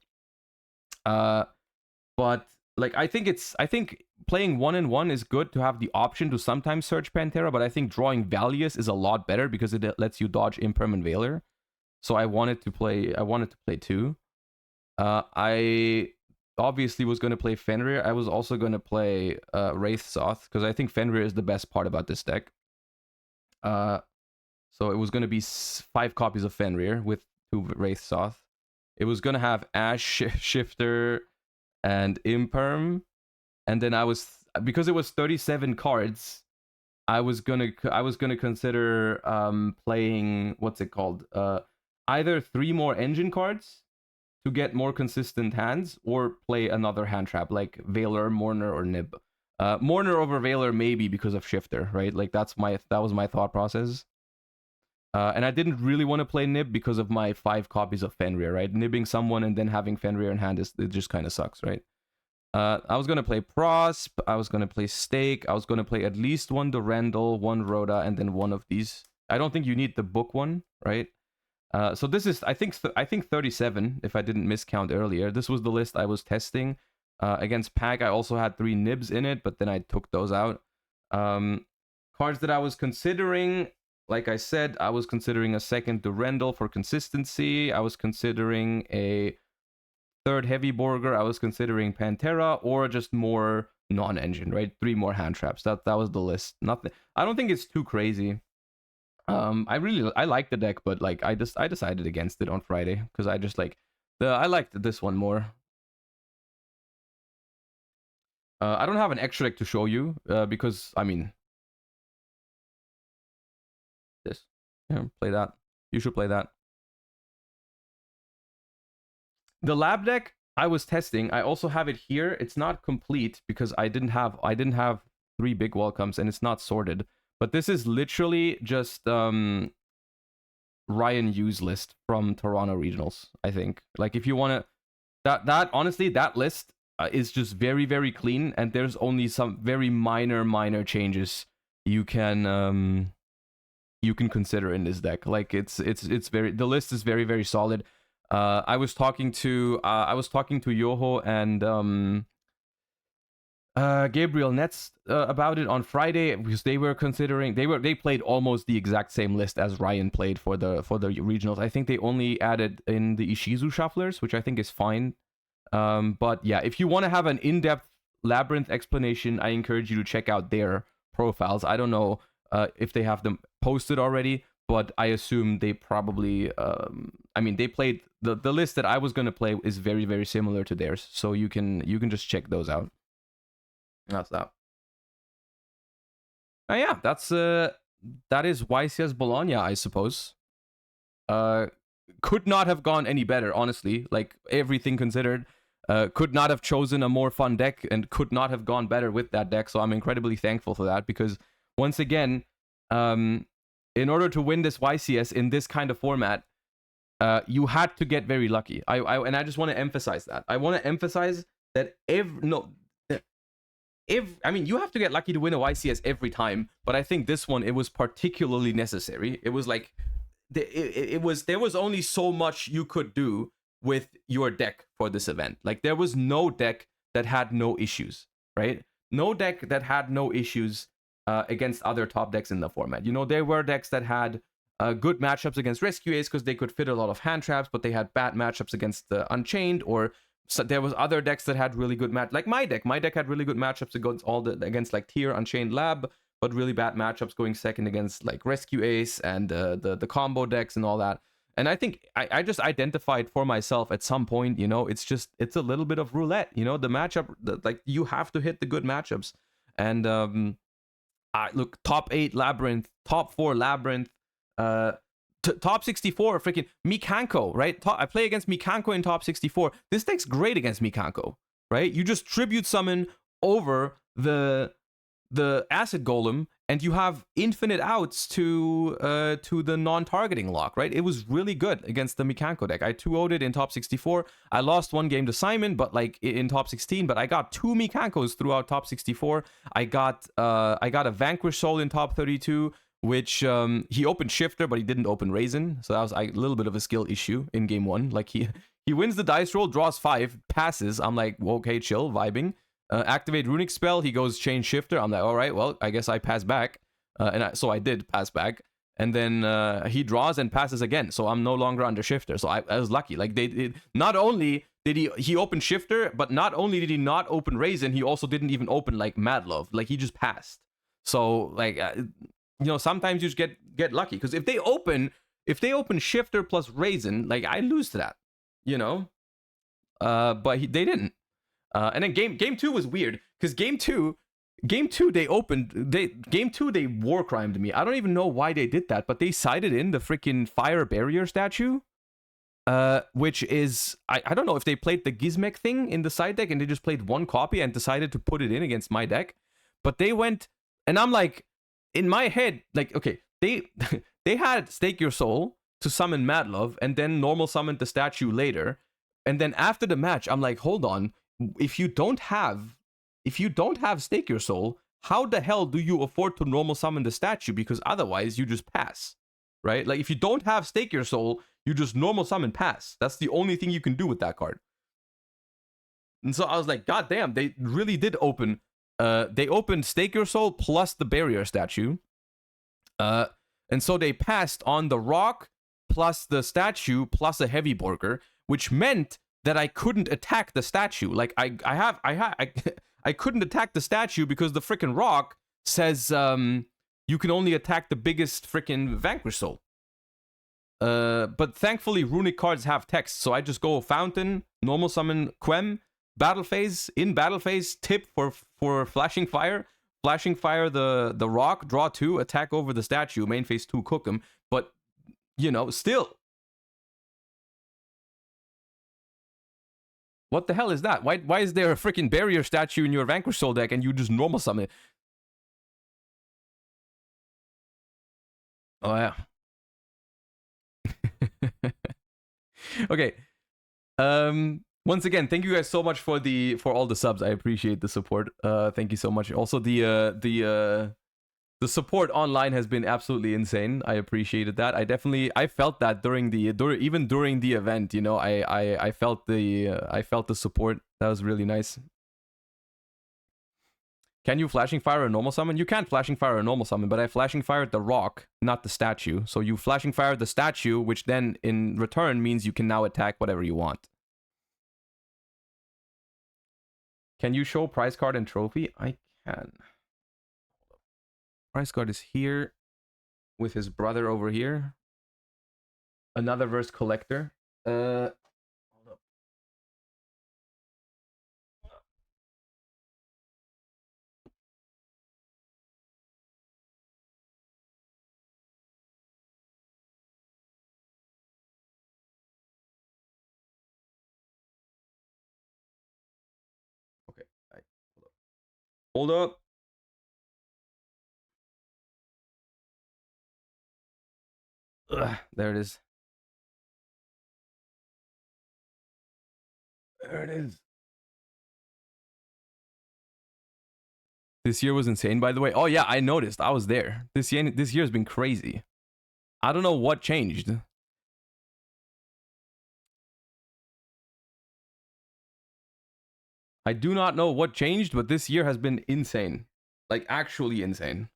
[SPEAKER 1] But like I think playing 1-1 is good to have the option to sometimes search Pantera, but I think drawing Valius is a lot better because it lets you dodge Impermanent Veiler. So I wanted to play 2. I obviously was going to play Fenrir. I was also going to play Wraith Soth because I think Fenrir is the best part about this deck. So it was going to be 5 copies of Fenrir with 2 Wraith Soth. It was going to have Ash Shifter and Imperm, and then because it was 37 cards, I was gonna consider playing, what's it called, either 3 more engine cards to get more consistent hands, or play another hand trap like Veiler, Mourner, or Nib. Mourner over Veiler maybe because of Shifter, right? Like that was my thought process. And I didn't really want to play Nib because of my 5 copies of Fenrir, right? Nibbing someone and then having Fenrir in hand it just kind of sucks, right? I was gonna play Prosp, I was gonna play Stake, I was gonna play at least one Durandal, one Rhoda, and then one of these. I don't think you need the book one, right? So this is, I think 37, if I didn't miscount earlier. This was the list I was testing. Against Pack, I also had 3 nibs in it, but then I took those out. Cards that I was considering, like I said, I was considering a second Durandal for consistency. I was considering a third Heavy Borger. I was considering Pantera, or just more non-engine, right? 3 more hand traps. That was the list. Nothing. I don't think it's too crazy. I like the deck, but like I decided against it on Friday because I just like I liked this one more. I don't have an extra deck to show you because I mean this. Yeah, play that. You should play that. The lab deck I was testing, I also have it here. It's not complete because I didn't have 3 big welcomes and it's not sorted. But this is literally just Ryan Yu's list from Toronto Regionals, I think. Like if you want to that honestly that list is just very, very clean, and there's only some very minor changes you can consider in this deck. Like it's very, the list is very, very solid. I was talking to yugioh and Gabriel Nets about it on Friday because they were considering they played almost the exact same list as Ryan played for the regionals. I think they only added in the Ishizu shufflers, which I think is fine. But yeah, if you want to have an in-depth Labyrinth explanation, I encourage you to check out their profiles. I don't know if they have them posted already, but I assume they probably I mean, they played the list that I was going to play is very, very similar to theirs, so you can just check those out. That's that. Yeah, that's that is YCS Bologna, I suppose. Could not have gone any better, honestly. Like everything considered, could not have chosen a more fun deck and could not have gone better with that deck. So I'm incredibly thankful for that because once again, in order to win this YCS in this kind of format, you had to get very lucky. And I just want to emphasize that. I want to emphasize that I mean, you have to get lucky to win a YCS every time, but I think this one, it was particularly necessary. It was like there was only so much you could do with your deck for this event. Like there was no deck that had no issues, right? No deck that had no issues against other top decks in the format. You know, there were decks that had good matchups against Rescue Ace because they could fit a lot of hand traps, but they had bad matchups against the Unchained, or so there was other decks that had really good like my deck. My deck had really good matchups against like Tier, Unchained, Lab, but really bad matchups going second against like Rescue Ace and the combo decks and all that. And I think I just identified for myself at some point, you know, it's a little bit of roulette, you know, the matchup, like you have to hit the good matchups. And look, top 8 Labyrinth, top 4 Labyrinth, top 64 freaking Mikanko, right? I play against Mikanko in top 64. This deck's great against Mikanko, right? You just tribute summon over the Acid Golem and you have infinite outs to the non-targeting lock, right? It was really good against the Mikanko deck. I 2-0'd it in top 64. I lost 1 game to Simon, but like in top 16, but I got 2 Mikankos throughout top 64. I got a Vanquish Soul in top 32, which he opened Shifter, but he didn't open Raisin. So that was a little bit of a skill issue in game 1. Like he wins the dice roll, draws 5, passes. I'm like, well, okay, chill, vibing. Activate Runic Spell, he goes Chain Shifter. I'm like, all right, well, I guess I pass back. So I did pass back. And then he draws and passes again. So I'm no longer under Shifter. So I was lucky. Like not only did he open Shifter, but not only did he not open Raisin, he also didn't even open like Mad Love. Like he just passed. So like you know, sometimes you just get lucky because if they open Shifter plus Raisin, like I lose to that, you know. But they didn't. And then game 2 was weird because game two they war crimed me. I don't even know why they did that, but they sided in the freaking Fire Barrier statue, which is I don't know if they played the Gizmek thing in the side deck and they just played 1 copy and decided to put it in against my deck, but they went, and I'm like, in my head, like, okay, they had Stake Your Soul to summon Mad Love and then normal summoned the statue later, and then after the match I'm like, hold on, if you don't have Stake Your Soul, how the hell do you afford to normal summon the statue? Because otherwise you just pass, right? Like if you don't have Stake Your Soul, you just normal summon pass. That's the only thing you can do with that card. And so I was like, God damn, they really did open. They opened Stake Your Soul plus the barrier statue. And so they passed on the rock plus the statue plus a heavy borker, which meant that I couldn't attack the statue. Like I couldn't attack the statue because the freaking rock says you can only attack the biggest freaking Vanquish Soul. But thankfully runic cards have text, so I just go Fountain, normal summon Quem, battle phase, in battle phase, tip for flashing fire the rock, draw 2, attack over the statue, main phase 2, cook him. But you know, still, what the hell is that? Why is there a freaking barrier statue in your Vanquish Soul deck and you just normal summon it? Oh yeah. Okay. Once again, thank you guys so much for all the subs. I appreciate the support. Thank you so much. Also, the support online has been absolutely insane. I appreciated that. I felt that during the event. You know, I felt the support. That was really nice. Can you flashing fire a normal summon? You can't flashing fire a normal summon, but I flashing fired the rock, not the statue. So you flashing fire the statue, which then in return means you can now attack whatever you want. Can you show prize card and trophy? I can. Prize card is here with his brother over here. Another verse collector. Hold up. Okay. Hold up. Ugh, there it is. There it is. This year was insane, by the way. Oh yeah, I noticed. I was there. This year has been crazy. I don't know what changed. I do not know what changed, but this year has been insane. Like, actually insane.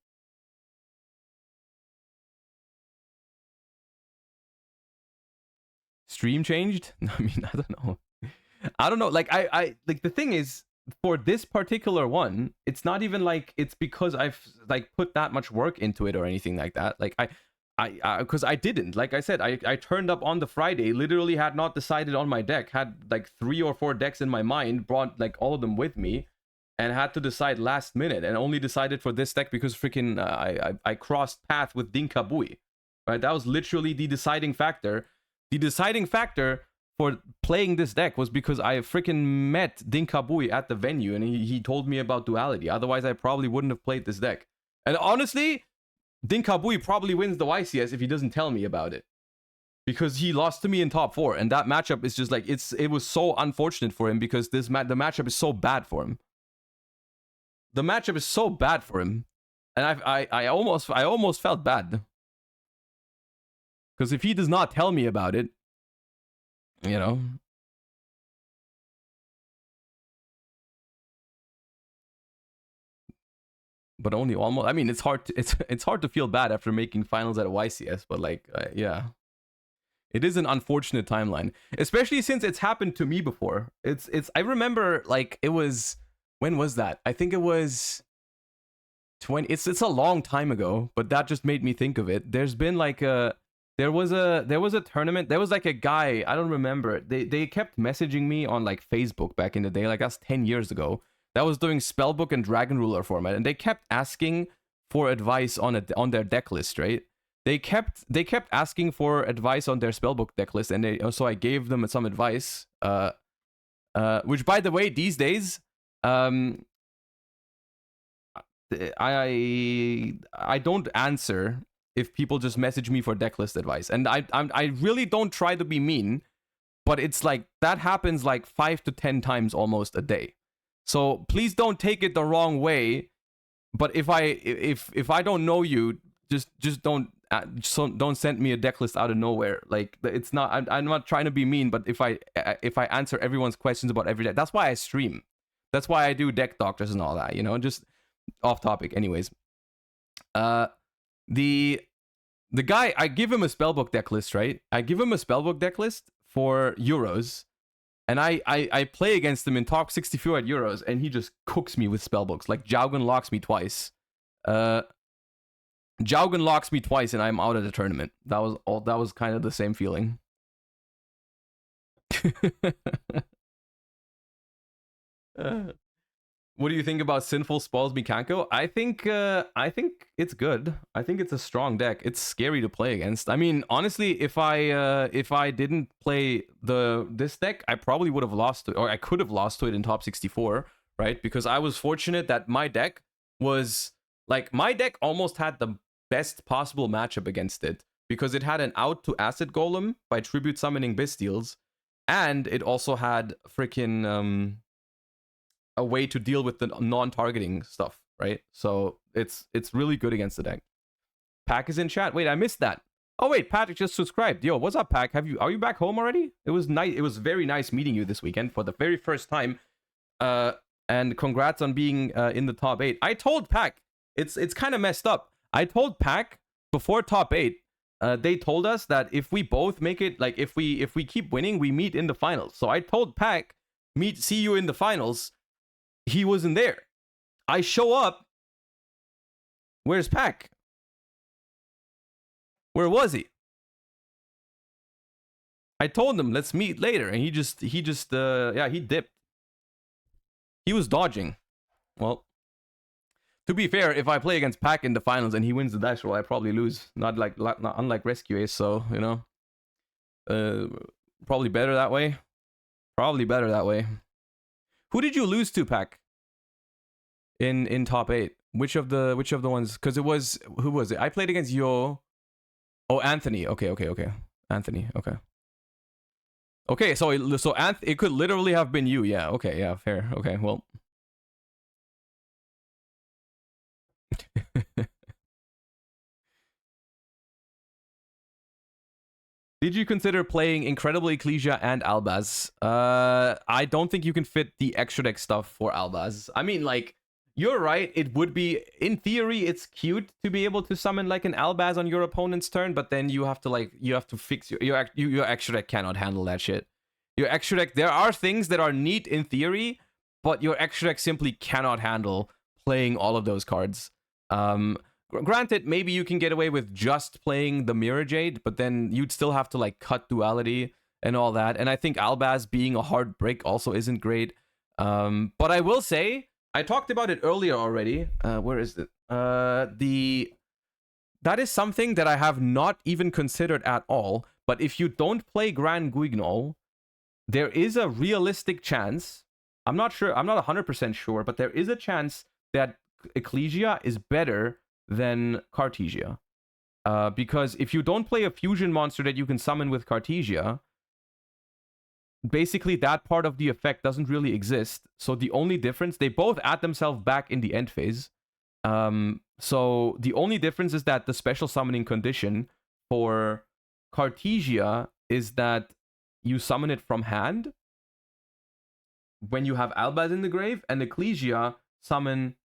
[SPEAKER 1] Stream changed? I mean, I don't know. I don't know. Like, I like, the thing is, for this particular one, it's not even like it's because I've like put that much work into it or anything like that. Like because I didn't. Like I said, I turned up on the Friday, literally had not decided on my deck, had like 3 or 4 decks in my mind, brought like all of them with me, and had to decide last minute, and only decided for this deck because freaking I crossed path with Dinkabui. Right, that was literally the deciding factor. The deciding factor for playing this deck was because I freaking met Dinkabui at the venue, and he told me about duality. Otherwise, I probably wouldn't have played this deck. And honestly, Dinkabui probably wins the YCS if he doesn't tell me about it, because he lost to me in top 4, and that matchup is just like, it was so unfortunate for him because the matchup is so bad for him. The matchup is so bad for him, and I almost felt bad, because if he does not tell me about it, you know. But only almost. I mean, it's hard to feel bad after making finals at a YCS, but like, yeah, it is an unfortunate timeline, especially since it's happened to me before. I remember, like, it was, when was that? I think it was 20. It's a long time ago, but that just made me think of it. There's been like there was a tournament. There was like a guy, I don't remember. They kept messaging me on like Facebook back in the day, like that's 10 years ago. That was doing Spellbook and Dragon Ruler format, and they kept asking for advice on their deck list, right? They kept asking for advice on their Spellbook deck list, and so I gave them some advice. Which, by the way, these days, I don't answer if people just message me for deck list advice, and I really don't try to be mean, but it's like that happens like 5 to 10 times almost a day. So please don't take it the wrong way. But if I don't know you, just don't send me a deck list out of nowhere. Like, it's not, I'm not trying to be mean, but if I answer everyone's questions about every deck, that's why I stream. That's why I do deck doctors and all that, you know. Just off topic. Anyways, the guy, I give him a spellbook deck list, right? I give him a spellbook deck list for Euros, and I play against him in top 64 at Euros, and he just cooks me with spellbooks. Like, Jaugen locks me twice. Jaugen locks me twice, and I'm out of the tournament. That was kind of the same feeling. What do you think about Sinful Spalls Mikanko? I think it's good. I think it's a strong deck. It's scary to play against. I mean, honestly, if I didn't play this deck, I probably would have lost to it, or I could have lost to it in top 64, right? Because I was fortunate that my deck was like, my deck almost had the best possible matchup against it, because it had an out to Acid Golem by tribute summoning Bystials, and it also had freaking a way to deal with the non-targeting stuff, right? So it's really good against the deck. Pack is in chat. Wait, I missed that. Oh wait, Patrick just subscribed. Yo, what's up, Pack? Are you back home already? It was nice. It was very nice meeting you this weekend for the very first time. And congrats on being in the top 8. I told Pack, it's kind of messed up. I told Pack before top 8. They told us that if we both make it, like if we keep winning, we meet in the finals. So I told Pack, see you in the finals. He wasn't there. I show up. Where's Pack? Where was he? I told him let's meet later, and he dipped. He was dodging. Well, to be fair, if I play against Pack in the finals and he wins the dice roll, I probably lose. Not unlike Rescue Ace, so you know. Probably better that way. Probably better that way. Who did you lose to, Pack? In top 8, which of the ones? Because it was, who was it? I played against Yo. Oh, Anthony. Okay. Anthony. Okay, so it could literally have been you. Yeah. Okay. Yeah. Fair. Okay. Well. Did you consider playing Incredible Ecclesia and Albaz? I don't think you can fit the extra deck stuff for Albaz. I mean, like, you're right. It would be, in theory, it's cute to be able to summon like an Albaz on your opponent's turn, but then you have to fix your extra deck cannot handle that shit. Your extra deck, there are things that are neat in theory, but your extra deck simply cannot handle playing all of those cards. Granted, maybe you can get away with just playing the Mirror Jade, but then you'd still have to like cut duality and all that. And I think Albaz being a hard break also isn't great. But I will say, I talked about it earlier already. Where is it? That is something that I have not even considered at all. But if you don't play Grand Guignol, there is a realistic chance. I'm not sure. I'm not 100% sure, but there is a chance that Ecclesia is better than Cartesia. Because if you don't play a fusion monster that you can summon with Cartesia, basically that part of the effect doesn't really exist. So the only difference, they both add themselves back in the end phase. So the only difference is that the special summoning condition for Cartesia is that you summon it from hand when you have Albaz in the grave, and Ecclesia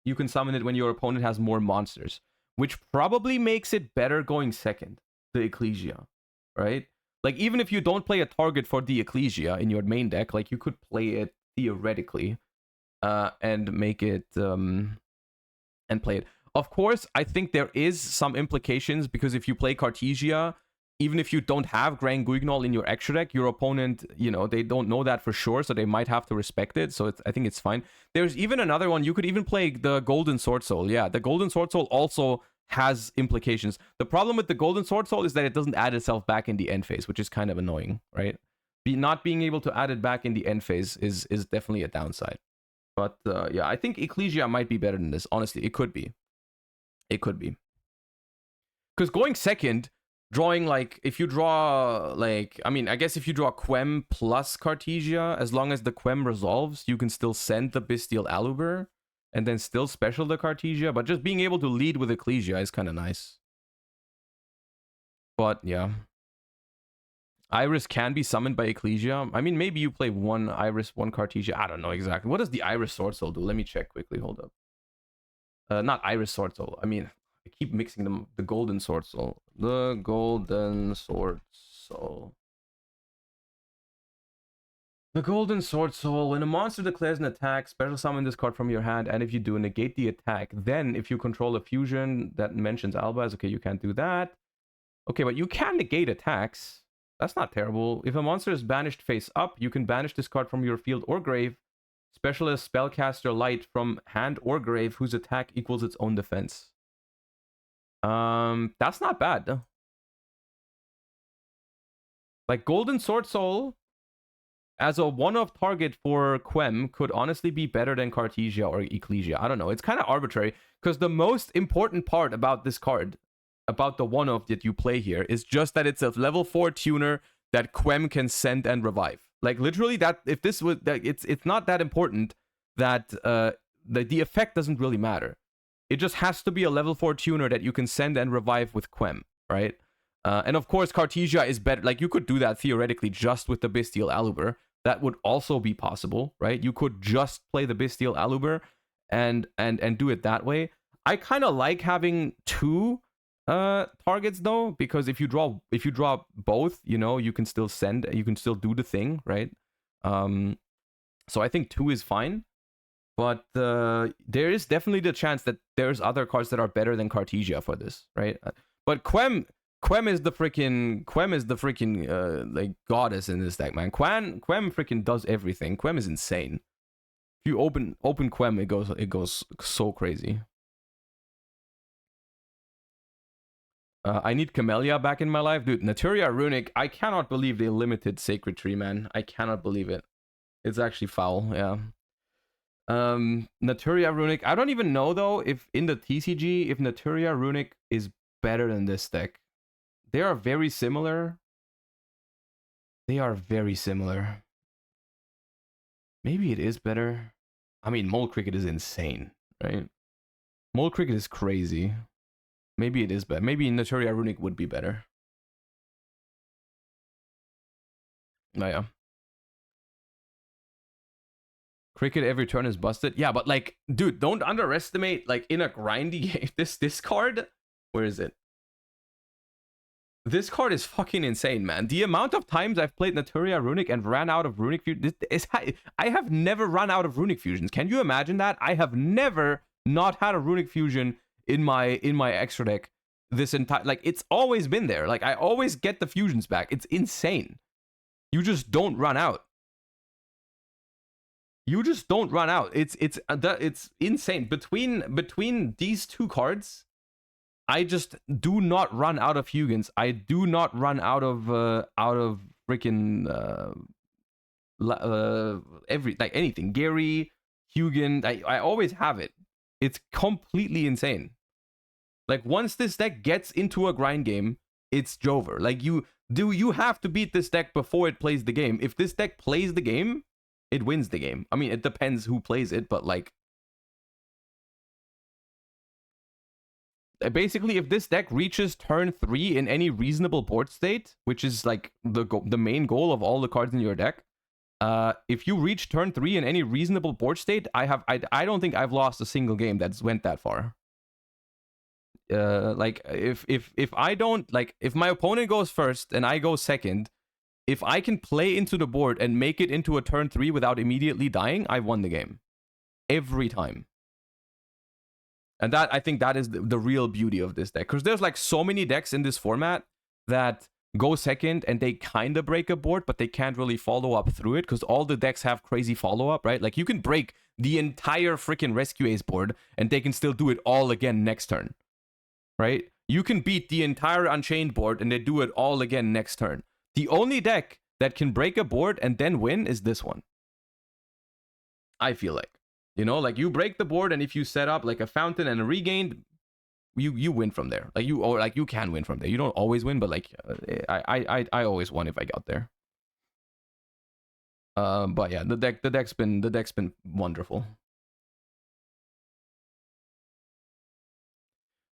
[SPEAKER 1] you can summon it when your opponent has more monsters, which probably makes it better going second, the Ecclesia, right? Like, even if you don't play a target for the Ecclesia in your main deck, like, you could play it theoretically and make it and play it. Of course, I think there is some implications, because if you play Cartesia, even if you don't have Grand Guignol in your extra deck, your opponent, you know, they don't know that for sure, so they might have to respect it. So I think it's fine. There's even another one. You could even play the Golden Sword Soul. Yeah, the Golden Sword Soul also has implications. The problem with the Golden Sword Soul is that it doesn't add itself back in the end phase, which is kind of annoying, right? Not being able to add it back in the end phase is definitely a downside. But yeah, I think Ecclesia might be better than this. Honestly, it could be. It could be. Because going second, drawing like if you draw like I mean I guess if you draw Quem plus Cartesia, as long as the Quem resolves, you can still send the Bestial Aluber and then still special the Cartesia, but just being able to lead with Ecclesia is kind of nice. But yeah, Iris can be summoned by Ecclesia. I mean, maybe you play one Iris, one Cartesia. I don't know exactly. What does the Iris Sword Soul do? Let me check quickly. Hold up. Not Iris Sword Soul. I mean, I keep mixing them. The Golden Sword Soul. The Golden Sword Soul. The Golden Sword Soul. When a monster declares an attack, special summon this card from your hand, and if you do, negate the attack. Then, if you control a fusion that mentions Albaz, okay, you can't do that. Okay, but you can negate attacks. That's not terrible. If a monster is banished face up, you can banish this card from your field or grave. Specialist Spellcaster Light from hand or grave whose attack equals its own defense. That's not bad. Like Golden Sword Soul as a one-off target for Quem could honestly be better than Cartesia or Ecclesia. I don't know. It's kind of arbitrary because the most important part about this card, about the one-off that you play here, is just that it's a level 4 tuner that Quem can send and revive. Like literally that if this was that it's not that important that the effect doesn't really matter. It just has to be a level 4 tuner that you can send and revive with Quem, right? And of course Cartesia is better. Like you could do that theoretically just with the Bestial Aluber. That would also be possible, right? You could just play the Bestial Aluber and do it that way. I kind of like having two targets though, because if you draw both, you know, you can still send, you can still do the thing, right? So I think 2 is fine, but there is definitely the chance that there's other cards that are better than Cartesia for this, right? But Quem is the freaking like goddess in this deck, man. Quem freaking does everything. Quem is insane. If you open Quem, it goes so crazy. I need Camellia back in my life. Dude, Naturia Runic, I cannot believe they limited Sacred Tree, man. I cannot believe it. It's actually foul, yeah. Naturia Runic, I don't even know, though, if in the TCG, if Naturia Runic is better than this deck. They are very similar. They are very similar. Maybe it is better. I mean, Mole Cricket is insane, right? Mole Cricket is crazy. Maybe it is better. Maybe Naturia Runic would be better. Oh, yeah. Cricket every turn is busted. Yeah, but like, dude, don't underestimate, like, in a grindy game, this card. Where is it? This card is fucking insane, man. The amount of times I've played Naturia Runic and ran out of Runic Fusion. I have never run out of Runic Fusions. Can you imagine that? I have never not had a Runic Fusion in my extra deck this entire, like, it's always been there. Like, I always get the fusions back. It's insane. You just don't run out. You just don't run out. It's insane. Between these two cards, I just do not run out of Hugins. I do not run out of freaking anything. Gary, Hugin, I always have it. It's completely insane. Like, once this deck gets into a grind game, it's Jover. Like, you have to beat this deck before it plays the game. If this deck plays the game, it wins the game. I mean, it depends who plays it, but like, basically, if this deck reaches turn 3 in any reasonable board state, which is like the main goal of all the cards in your deck, if you reach turn 3 in any reasonable board state, I don't think I've lost a single game that's went that far. Like, if I don't, like, if my opponent goes first and I go second, if I can play into the board and make it into a turn 3 without immediately dying, I've won the game. Every time. And that, I think that is the real beauty of this deck. Because there's like so many decks in this format that go second and they kind of break a board, but they can't really follow up through it because all the decks have crazy follow-up, right? Like, you can break the entire freaking Rescue Ace board and they can still do it all again next turn, right? You can beat the entire Unchained board and they do it all again next turn. The only deck that can break a board and then win is this one. I feel like. You know, like, you break the board and if you set up like a Fountain and a Regained, you win from there. Like you can win from there. You don't always win, but like I always won if I got there. But yeah, the deck's been wonderful.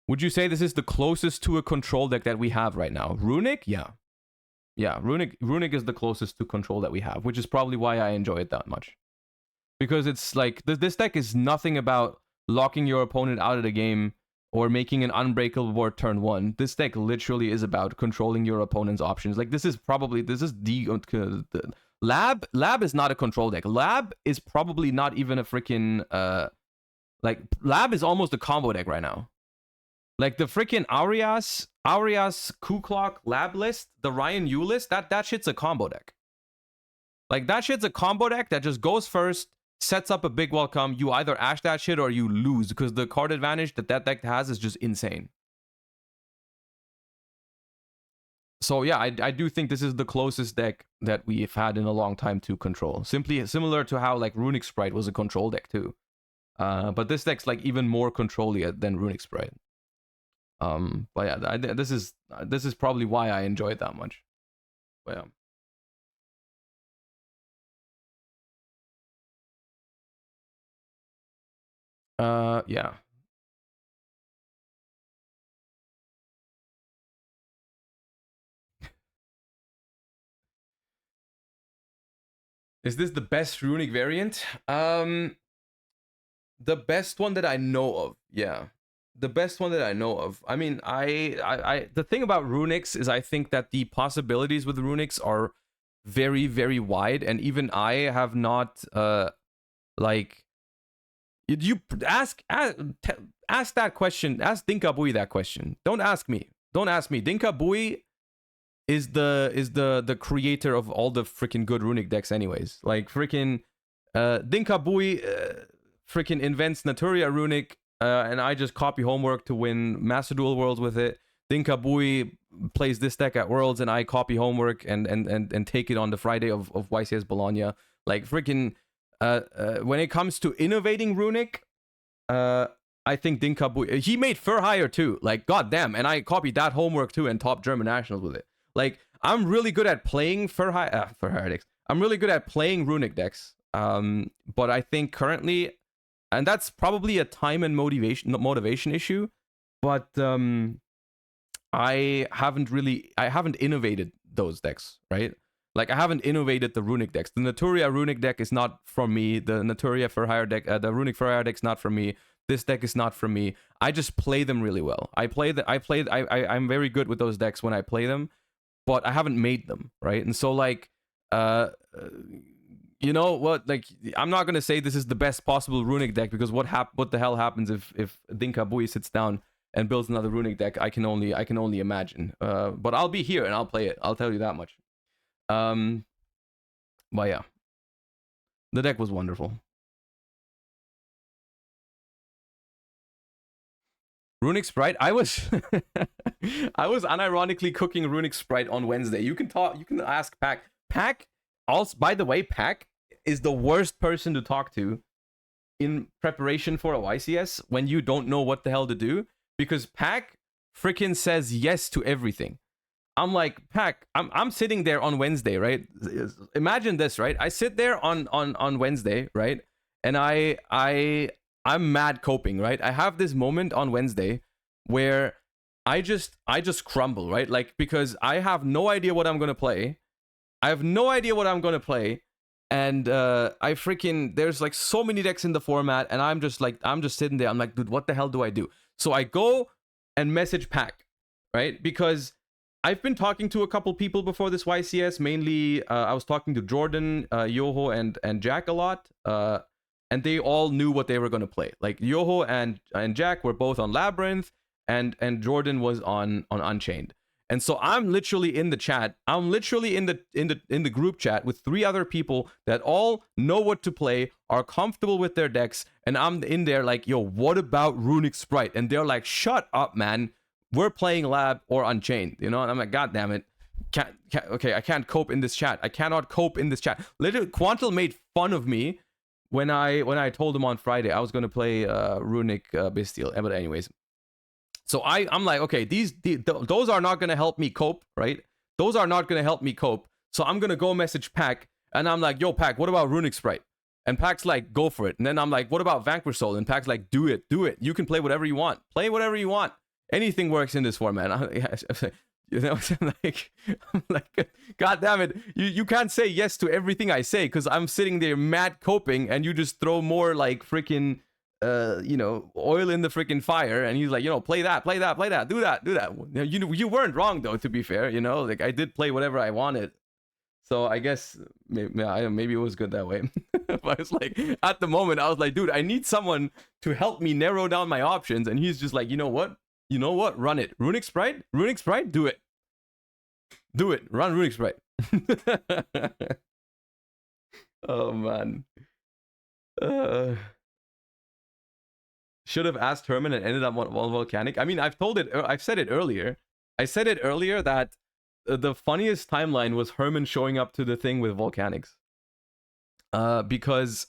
[SPEAKER 1] Would you say this is the closest to a control deck that we have right now? Runic? Yeah. Yeah, Runic is the closest to control that we have, which is probably why I enjoy it that much. Because it's like, this deck is nothing about locking your opponent out of the game or making an unbreakable board turn 1. This deck literally is about controlling your opponent's options. Like, this is the Lab is not a control deck. Lab is probably not even a freaking, like, Lab is almost a combo deck right now. Like the freaking Arias Kuklok Lab list, the Ryan Yu list, that shit's a combo deck. Like that shit's a combo deck that just goes first, sets up a big welcome. You either ash that shit or you lose because the card advantage that deck has is just insane. So yeah, I do think this is the closest deck that we've had in a long time to control. Simply similar to how like Runic Sprite was a control deck too. But this deck's like even more control-y than Runic Sprite. But yeah, this is probably why I enjoy it that much. But yeah. Yeah. Is this the best Runic variant? The best one that I know of, yeah. The best one that I know of. I mean, the thing about Runics is I think that the possibilities with Runics are very, very wide, and even I have not like you ask that question. Ask Dinkabui that question. Don't ask me. Dinkabui is the creator of all the freaking good Runic decks, anyways. Like freaking Dinkabui freaking invents Naturia Runic. And I just copy homework to win Master Duel Worlds with it. Dinkabui plays this deck at Worlds, and I copy homework and take it on the Friday of YCS Bologna. Like freaking, when it comes to innovating Runic, I think Dinkabui, he made Fur Hire too. Like goddamn, and I copied that homework too and top German nationals with it. Like I'm really good at playing Fur Hire decks. I'm really good at playing Runic decks. But I think currently. And that's probably a time and motivation issue, but I haven't innovated those decks, right? Like I haven't innovated the Runic decks. The Naturia Runic deck is not for me. The Naturia for Hire deck, the Runic for Hire deck's not for me. This deck is not for me. I just play them really well. I'm very good with those decks when I play them, but I haven't made them, right? And so like you know what? Like, I'm not gonna say this is the best possible Runic deck because what the hell happens if Dinkabui sits down and builds another Runic deck? I can only imagine. But I'll be here and I'll play it. I'll tell you that much. But yeah, the deck was wonderful. Runic Sprite. I was unironically cooking Runic Sprite on Wednesday. You can ask Pack. Also, by the way, Pack is the worst person to talk to in preparation for a YCS when you don't know what the hell to do, because Pack freaking says yes to everything. I'm like, Pack, I'm sitting there on Wednesday, right? Imagine this, right? I sit there on Wednesday, right? And I'm mad coping, right? I have this moment on Wednesday where I just crumble, right? Like, because I have no idea what I'm gonna play. And I freaking, there's like so many decks in the format, and I'm just sitting there. I'm like, dude, what the hell do I do? So I go and message Pack, right? Because I've been talking to a couple people before this YCS. Mainly, I was talking to Jordan, Yoho, and Jack a lot. And they all knew what they were gonna play. Like Yoho and Jack were both on Labyrinth, and Jordan was on Unchained. And so I'm literally in the chat. I'm literally in the group chat with 3 other people that all know what to play, are comfortable with their decks, and I'm in there like, yo, what about Runic Sprite? And they're like, shut up, man. We're playing Lab or Unchained, you know? And I'm like, god damn it. Okay, I can't cope in this chat. I cannot cope in this chat. Literally, Quantal made fun of me when I told him on Friday I was gonna play Runic Bestial. But anyways. So I'm like, okay, those are not gonna help me cope, right? Those are not gonna help me cope. So I'm gonna go message Pack, and I'm like, yo, Pack, what about Runic Sprite? And Pack's like, go for it. And then I'm like, what about Vanquish Soul? And Pack's like, do it. You can play whatever you want. Play whatever you want. Anything works in this format. You know, I'm like, God damn it. You can't say yes to everything I say because I'm sitting there mad coping, and you just throw more like freaking you know, oil in the freaking fire, and he's like, you know, play that, do that. You weren't wrong though, to be fair, you know, like I did play whatever I wanted. So I guess maybe it was good that way. But I was like, at the moment, I was like, dude, I need someone to help me narrow down my options. And he's just like, you know what? Run it. Runic Sprite? Do it. Run Runic Sprite. Oh, man. Should have asked Herman and ended up on Volcanic. I mean, I've said it earlier. I said it earlier that the funniest timeline was Herman showing up to the thing with Volcanics. Because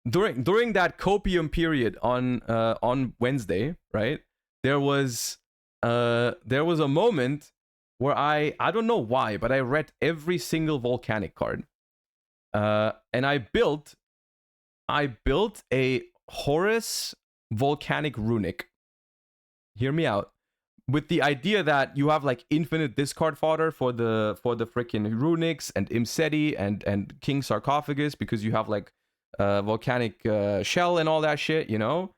[SPEAKER 1] during that copium period on Wednesday, right? There was a moment where I don't know why, but I read every single Volcanic card. And I built a Horus Volcanic Runic. Hear me out. With the idea that you have like infinite discard fodder for the freaking Runics and Imseti and King Sarcophagus, because you have like Volcanic Shell and all that shit, you know.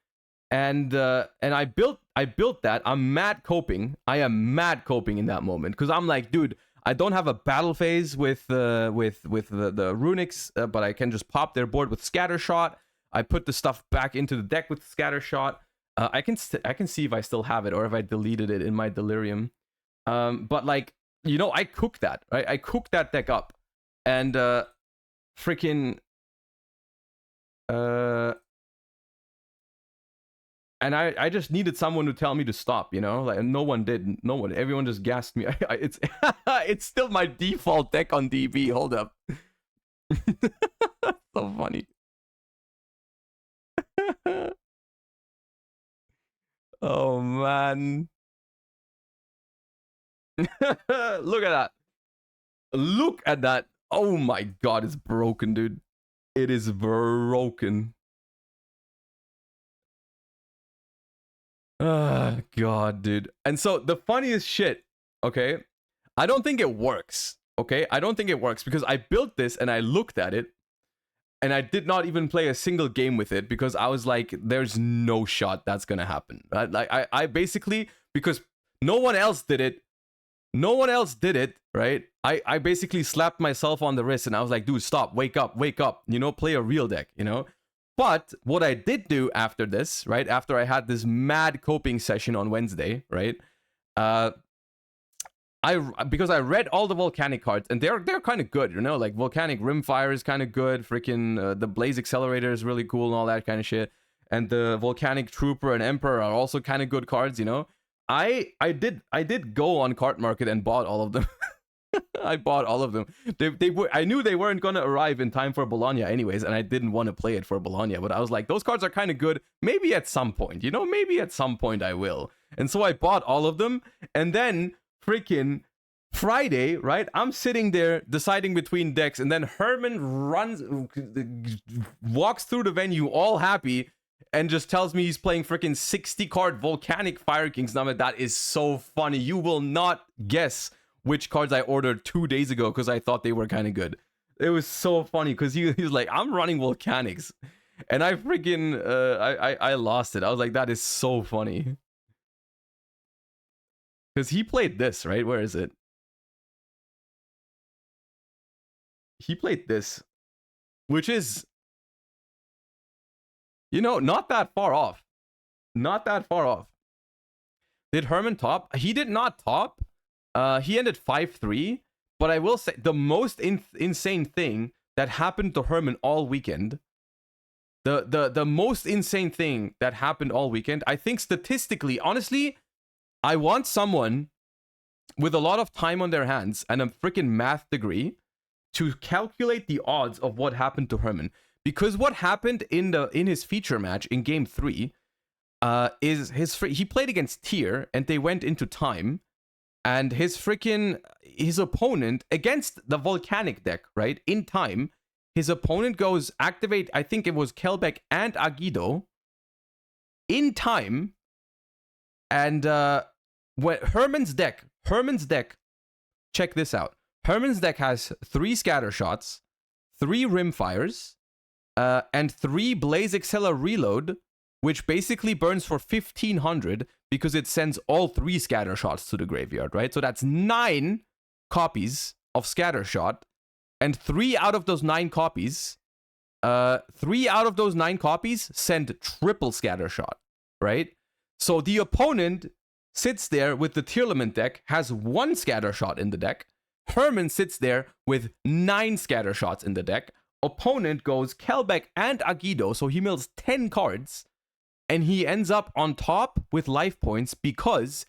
[SPEAKER 1] And I built that. I'm mad coping. I am mad coping in that moment because I'm like, dude, I don't have a battle phase with the Runics, but I can just pop their board with Scattershot. I put the stuff back into the deck with Scattershot. I can see if I still have it or if I deleted it in my delirium. But like, you know, I cooked that, right? I cooked that deck up, and freaking and I just needed someone to tell me to stop, you know? Like, and no one did. No one. Everyone just gassed me. It's it's still my default deck on DB. Hold up. So funny. Oh man. Look at that. Look at that. Oh my god, it's broken, dude. It is broken. Ah, god, dude. And so the funniest shit, okay? I don't think it works, okay? I don't think it works because I built this and I looked at it and I did not even play a single game with it because I was like, there's no shot that's gonna happen. I basically, because no one else did it, right? I basically slapped myself on the wrist and I was like, dude, stop, wake up, you know, play a real deck, you know? But what I did do after this, right? After I had this mad coping session on Wednesday, right? Because I read all the Volcanic cards and they're kind of good, you know, like Volcanic Rimfire is kind of good, freaking the Blaze Accelerator is really cool and all that kind of shit, and the Volcanic Trooper and Emperor are also kind of good cards, you know. I did go on Card Market and bought all of them. I bought all of them. I knew they weren't gonna arrive in time for Bologna anyways, and I didn't want to play it for Bologna, but I was like, those cards are kind of good. Maybe at some point, you know, maybe at some point I will. And so I bought all of them, and then freaking Friday, right? I'm sitting there deciding between decks, and then Herman walks through the venue all happy and just tells me he's playing freaking 60 card Volcanic Fire Kings. Now that is so funny. You will not guess which cards I ordered 2 days ago because I thought they were kind of good. It was so funny because he's like, I'm running Volcanics, and I freaking I lost it. I was like, that is so funny. Because he played this, right? Where is it? He played this, which is, you know, not that far off. Not that far off. Did Herman top? He did not top. He ended 5-3. But I will say, the most insane thing that happened to Herman all weekend, the most insane thing that happened all weekend, I think statistically, honestly, I want someone with a lot of time on their hands and a freaking math degree to calculate the odds of what happened to Herman. Because what happened in his feature match in game 3, he played against Tier and they went into time, and his opponent against the Volcanic deck, right? In time, his opponent goes activate, I think it was Kelbeck and Agido in time, and when Herman's deck, check this out. Herman's deck has 3 scatter shots, 3 rimfires, and 3 Blaze Excella reload, which basically burns for 1500 because it sends all 3 scatter shots to the graveyard, right? So that's 9 copies of scatter shot, and 3 out of those 9 copies, send triple scatter shot, right? So the opponent sits there with the Tearlament deck, has 1 scatter shot in the deck. Herman sits there with 9 scatter shots in the deck. Opponent goes Kelbeck and Agido, so he mills 10 cards, and he ends up on top with life points because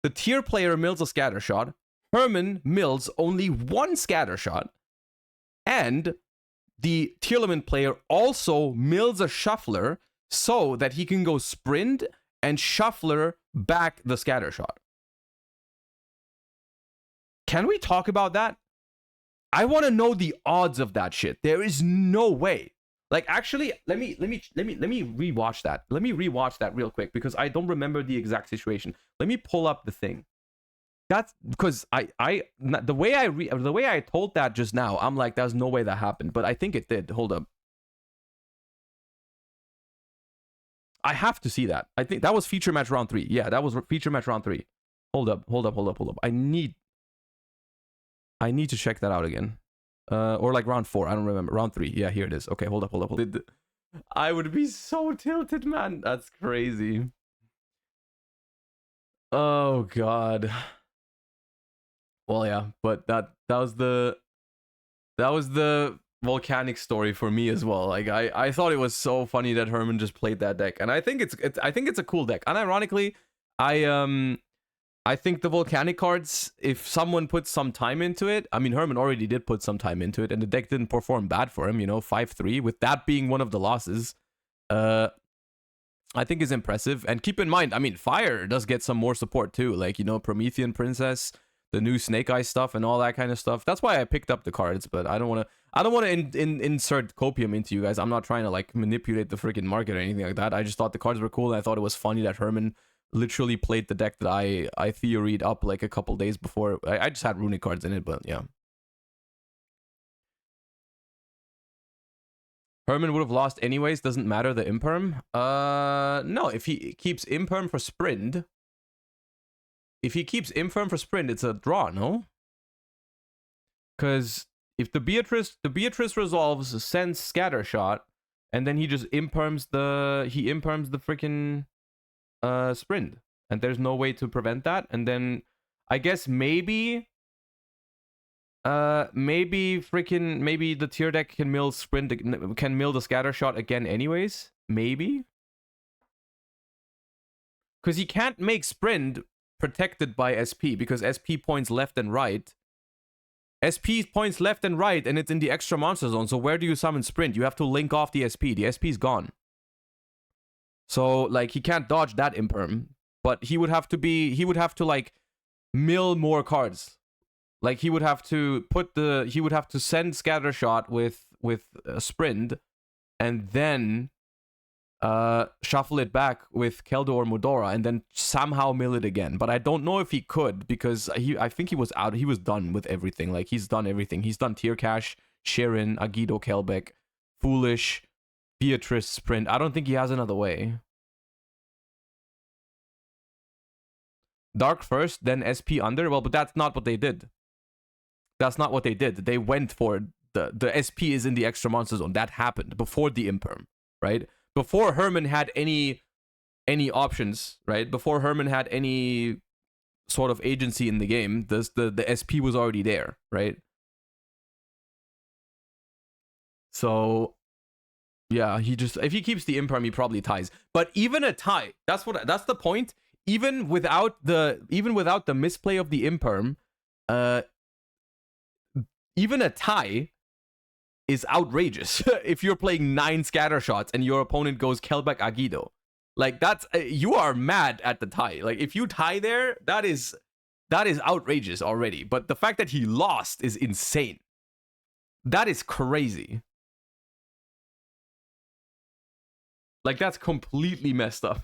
[SPEAKER 1] the Tier player mills a scatter shot, Herman mills only 1 scatter shot, and the Tearlament player also mills a shuffler so that he can go sprint and shuffler back the scatter shot. Can we talk about that? I want to know the odds of that shit. There is no way. Like, actually, let me rewatch that. Let me rewatch that real quick because I don't remember the exact situation. Let me pull up the thing. That's because the way I told that just now, I'm like, there's no way that happened, but I think it did. Hold up. I have to see that. I think that was feature match round 3. Yeah, that was feature match round 3. Hold up. I need to check that out again. Or like round 4, I don't remember. Round 3. Yeah, here it is. Okay, hold up. I would be so tilted, man. That's crazy. Oh god. Well, yeah, but that was the Volcanic story for me as well. Like I thought it was so funny that Herman just played that deck, and I think it's a cool deck. And ironically, I think the Volcanic cards, if someone puts some time into it, I mean, Herman already did put some time into it, and the deck didn't perform bad for him, 5-3, with that being one of the losses, I think is impressive. And keep in mind, I mean, Fire does get some more support too, like, Promethean Princess, the new Snake Eyes stuff, and all that kind of stuff. That's why I picked up the cards, but I don't want to insert copium into you guys. I'm not trying to, like, manipulate the freaking market or anything like that. I just thought the cards were cool, and I thought it was funny that Herman literally played the deck that I theoried up like a couple days before. I just had runic cards in it, but yeah. Herman would have lost anyways, doesn't matter the imperm. No, if he keeps imperm for sprint. If he keeps imperm for sprint, it's a draw, no? Because if the Beatrice resolves, sends scatter shot, and then he just imperms the freaking sprint, and there's no way to prevent that. And then I guess maybe the Tier deck can mill sprint, can mill the scatter shot again anyways, maybe, because he can't make sprint protected by SP because SP points left and right. SP points left and right, and it's in the extra monster zone. So where do you summon sprint? You have to link off the SP. The SP's gone. So, like, he can't dodge that imperm, but he would have to like mill more cards. Like, he would have to send scatter shot with sprint, and then shuffle it back with Keldo or Mudora, and then somehow mill it again. But I don't know if he could, because I think he was done with everything. Like, he's done everything. He's done Tier Cash, Sharon, Agido, Kelbeck, Foolish, Beatrice, sprint. I don't think he has another way. Dark first, then SP under. Well, but that's not what they did. That's not what they did. They went for the SP is in the extra monster zone. That happened before the imperm, right? Before Herman had any options, right? Before Herman had any sort of agency in the game, the SP was already there, right? So yeah, if he keeps the imperm, he probably ties. But even a tie, that's the point. Even without the misplay of the imperm, even a tie is outrageous if you're playing 9 scatter shots and your opponent goes Kelbeck Agido. Like that's you are mad at the tie. Like if you tie there, that is outrageous already. But the fact that he lost is insane. That is crazy. Like that's completely messed up.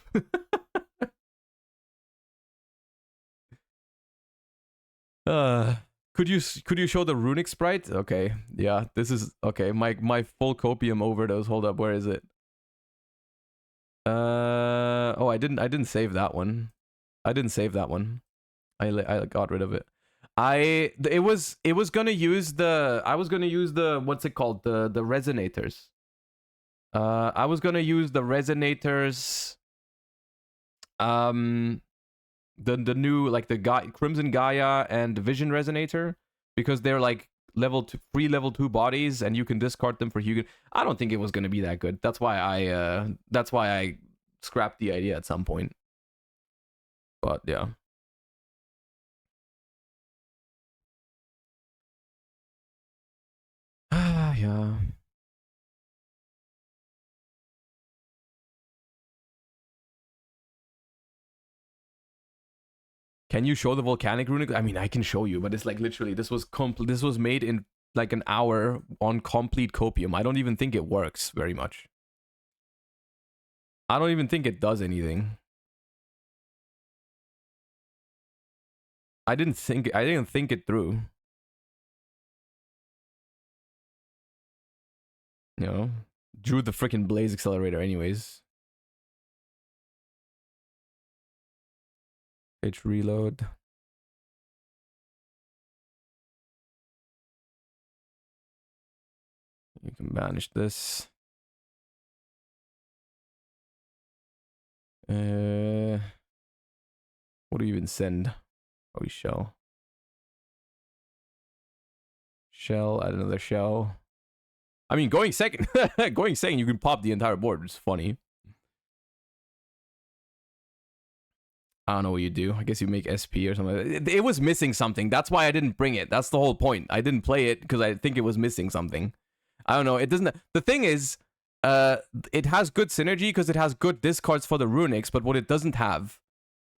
[SPEAKER 1] Could you show the runic sprite? Okay, yeah, this is okay. My full copium overdose. Hold up, where is it? Oh, I didn't save that one. I didn't save that one. I got rid of it. It was gonna use the what's it called, the resonators. I was gonna use the resonators. The new, like the Crimson Gaia and Vision Resonator, because they're like free level 2 bodies and you can discard them for Hugin. I don't think it was going to be that good. That's why I scrapped the idea at some point. But yeah. Yeah. Can you show the volcanic runic? I mean, I can show you, but it's like literally this was made in like an hour on complete copium. I don't even think it works very much. I don't even think it does anything. I didn't think it through. You know, drew the freaking blaze accelerator anyways. Page reload. You can banish this. What do you even send? Oh, shell. Shell, add another shell. I mean, going second, you can pop the entire board, which is funny. I don't know what you do. I guess you make SP or something. It was missing something. That's why I didn't bring it. That's the whole point. I didn't play it because I think it was missing something. I don't know. It doesn't. The thing is, it has good synergy because it has good discards for the runics, but what it doesn't have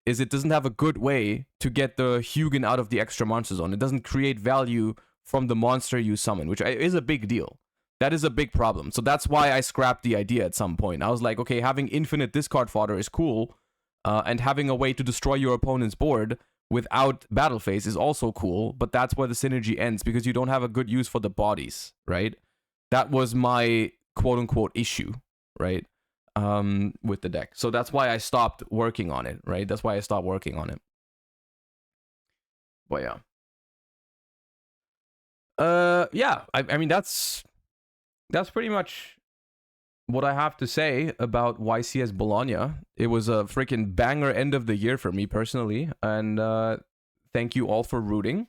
[SPEAKER 1] is it doesn't have a good way to get the Hugin out of the extra monster zone. It doesn't create value from the monster you summon, which is a big deal. That is a big problem. So that's why I scrapped the idea at some point. I was like, okay, having infinite discard fodder is cool, and having a way to destroy your opponent's board without battle phase is also cool, but that's where the synergy ends because you don't have a good use for the bodies, right? That was my quote-unquote issue, right? With the deck. So that's why I stopped working on it, right? That's why I stopped working on it. But yeah. Yeah, I mean, that's pretty much what I have to say about YCS Bologna. It was a freaking banger end of the year for me personally, and thank you all for rooting.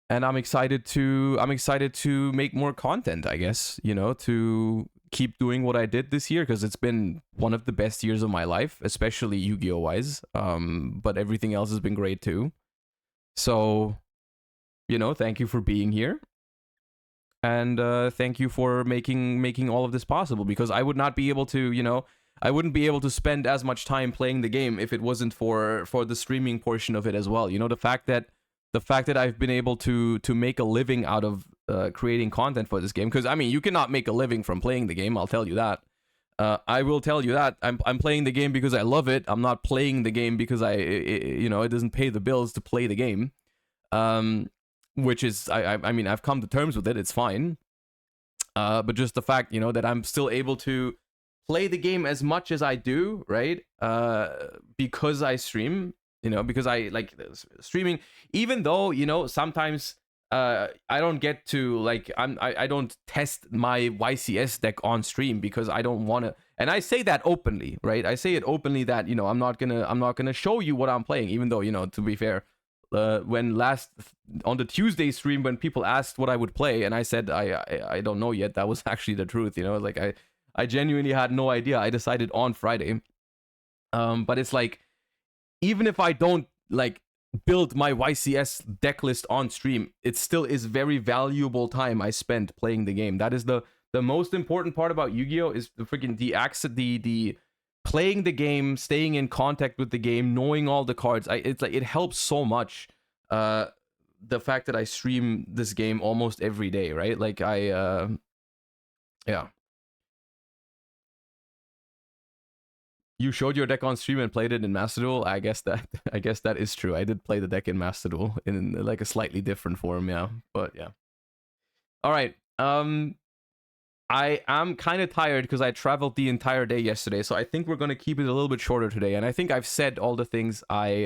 [SPEAKER 1] And I'm excited to make more content, I guess, you know, to keep doing what I did this year, because it's been one of the best years of my life, especially Yu-Gi-Oh wise. But everything else has been great too. So, you know, thank you for being here. And thank you for making all of this possible, because I would not be able to, you know, I wouldn't be able to spend as much time playing the game if it wasn't for the streaming portion of it as well. You know, the fact that I've been able to make a living out of creating content for this game, because I mean, you cannot make a living from playing the game, I'll tell you that. I will tell you that I'm playing the game because I love it. I'm not playing the game because you know, it doesn't pay the bills to play the game. Which is, I mean, I've come to terms with it. It's fine. But just the fact, you know, that I'm still able to play the game as much as I do, right? Because I stream, you know, because I like streaming, even though, you know, sometimes I don't get to, like, I don't test my YCS deck on stream because I don't want to, and I say that openly, right? I say it openly that, you know, I'm not gonna show you what I'm playing, even though, you know, to be fair, when last on the Tuesday stream, when people asked what I would play and I said I don't know yet, that was actually the truth, you know. Like I genuinely had no idea. I decided on Friday. But it's like, even if I don't like build my YCS deck list on stream, it still is very valuable time I spent playing the game. That is the The most important part about Yu-Gi-Oh is the freaking the playing the game, staying in contact with the game, knowing all the cards. It's like it helps so much. The fact that I stream this game almost every day, right? Like yeah. You showed your deck on stream and played it in Master Duel. I guess that is true. I did play the deck in Master Duel in like a slightly different form, yeah. But yeah. All right. I am kind of tired because I traveled the entire day yesterday, so I think we're gonna keep it a little bit shorter today. And I think I've said all the things I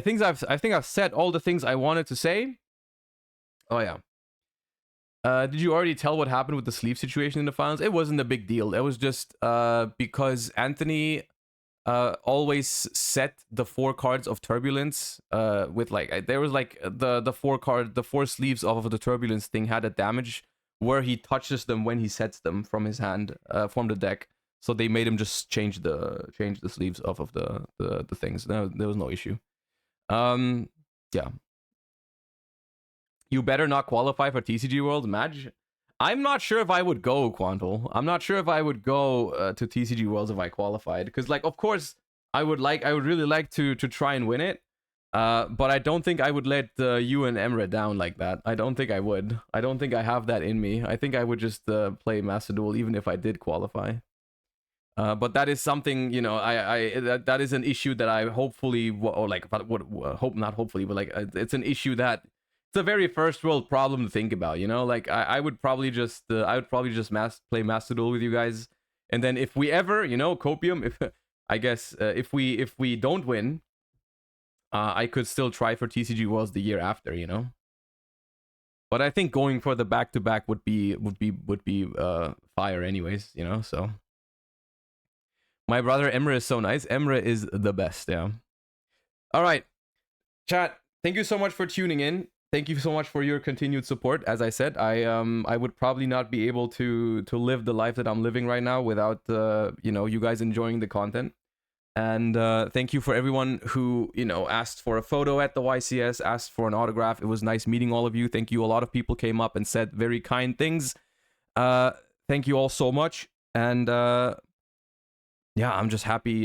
[SPEAKER 1] think I've said all the things I wanted to say. Oh yeah. Did you already tell what happened with the sleeve situation in the finals? It wasn't a big deal. It was just because Anthony always set the 4 cards of turbulence with like there was like the 4 sleeves of the turbulence thing had a damage where he touches them when he sets them from his hand from the deck. So they made him just change the sleeves off of the things. No, there was no issue. Yeah. You better not qualify for TCG World match. I'm not sure if I would go, Quantal. I'm not sure if I would go to TCG Worlds if I qualified, because like of course I would really like to try and win it. But I don't think I would let you and Emre down like that. I don't think I would. I don't think I have that in me. I think I would just play Master Duel even if I did qualify. But that is something, you know, that is an issue that I hopefully, or like, not hopefully, but like, it's an issue that it's a very first world problem to think about, you know. Like I would probably just play Master Duel with you guys, and then if we ever, you know, Copium, if I guess if we don't win, I could still try for TCG Worlds the year after, you know. But I think going for the back-to-back would be fire anyways, you know. So my brother Emre is so nice. Emre is the best, yeah. All right, chat. Thank you so much for tuning in. Thank you so much for your continued support. As I said, I would probably not be able to live the life that I'm living right now without you know, you guys enjoying the content. And thank you for everyone who, you know, asked for a photo at the YCS, asked for an autograph. It was nice meeting all of you. Thank you. A lot of people came up and said very kind things. Thank you all so much. And yeah, I'm just happy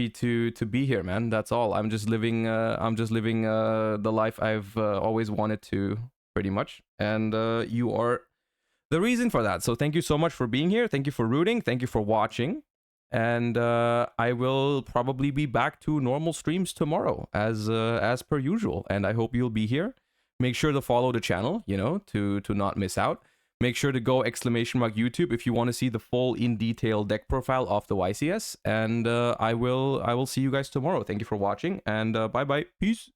[SPEAKER 1] to be here, man. That's all. I'm just living the life I've always wanted to, pretty much. And you are the reason for that. So thank you so much for being here. Thank you for rooting. Thank you for watching. And I will probably be back to normal streams tomorrow as per usual. And I hope you'll be here. Make sure to follow the channel, you know, to not miss out. Make sure to go !YouTube if you want to see the full in detail deck profile of the YCS. And I will see you guys tomorrow. Thank you for watching, and bye bye. Peace.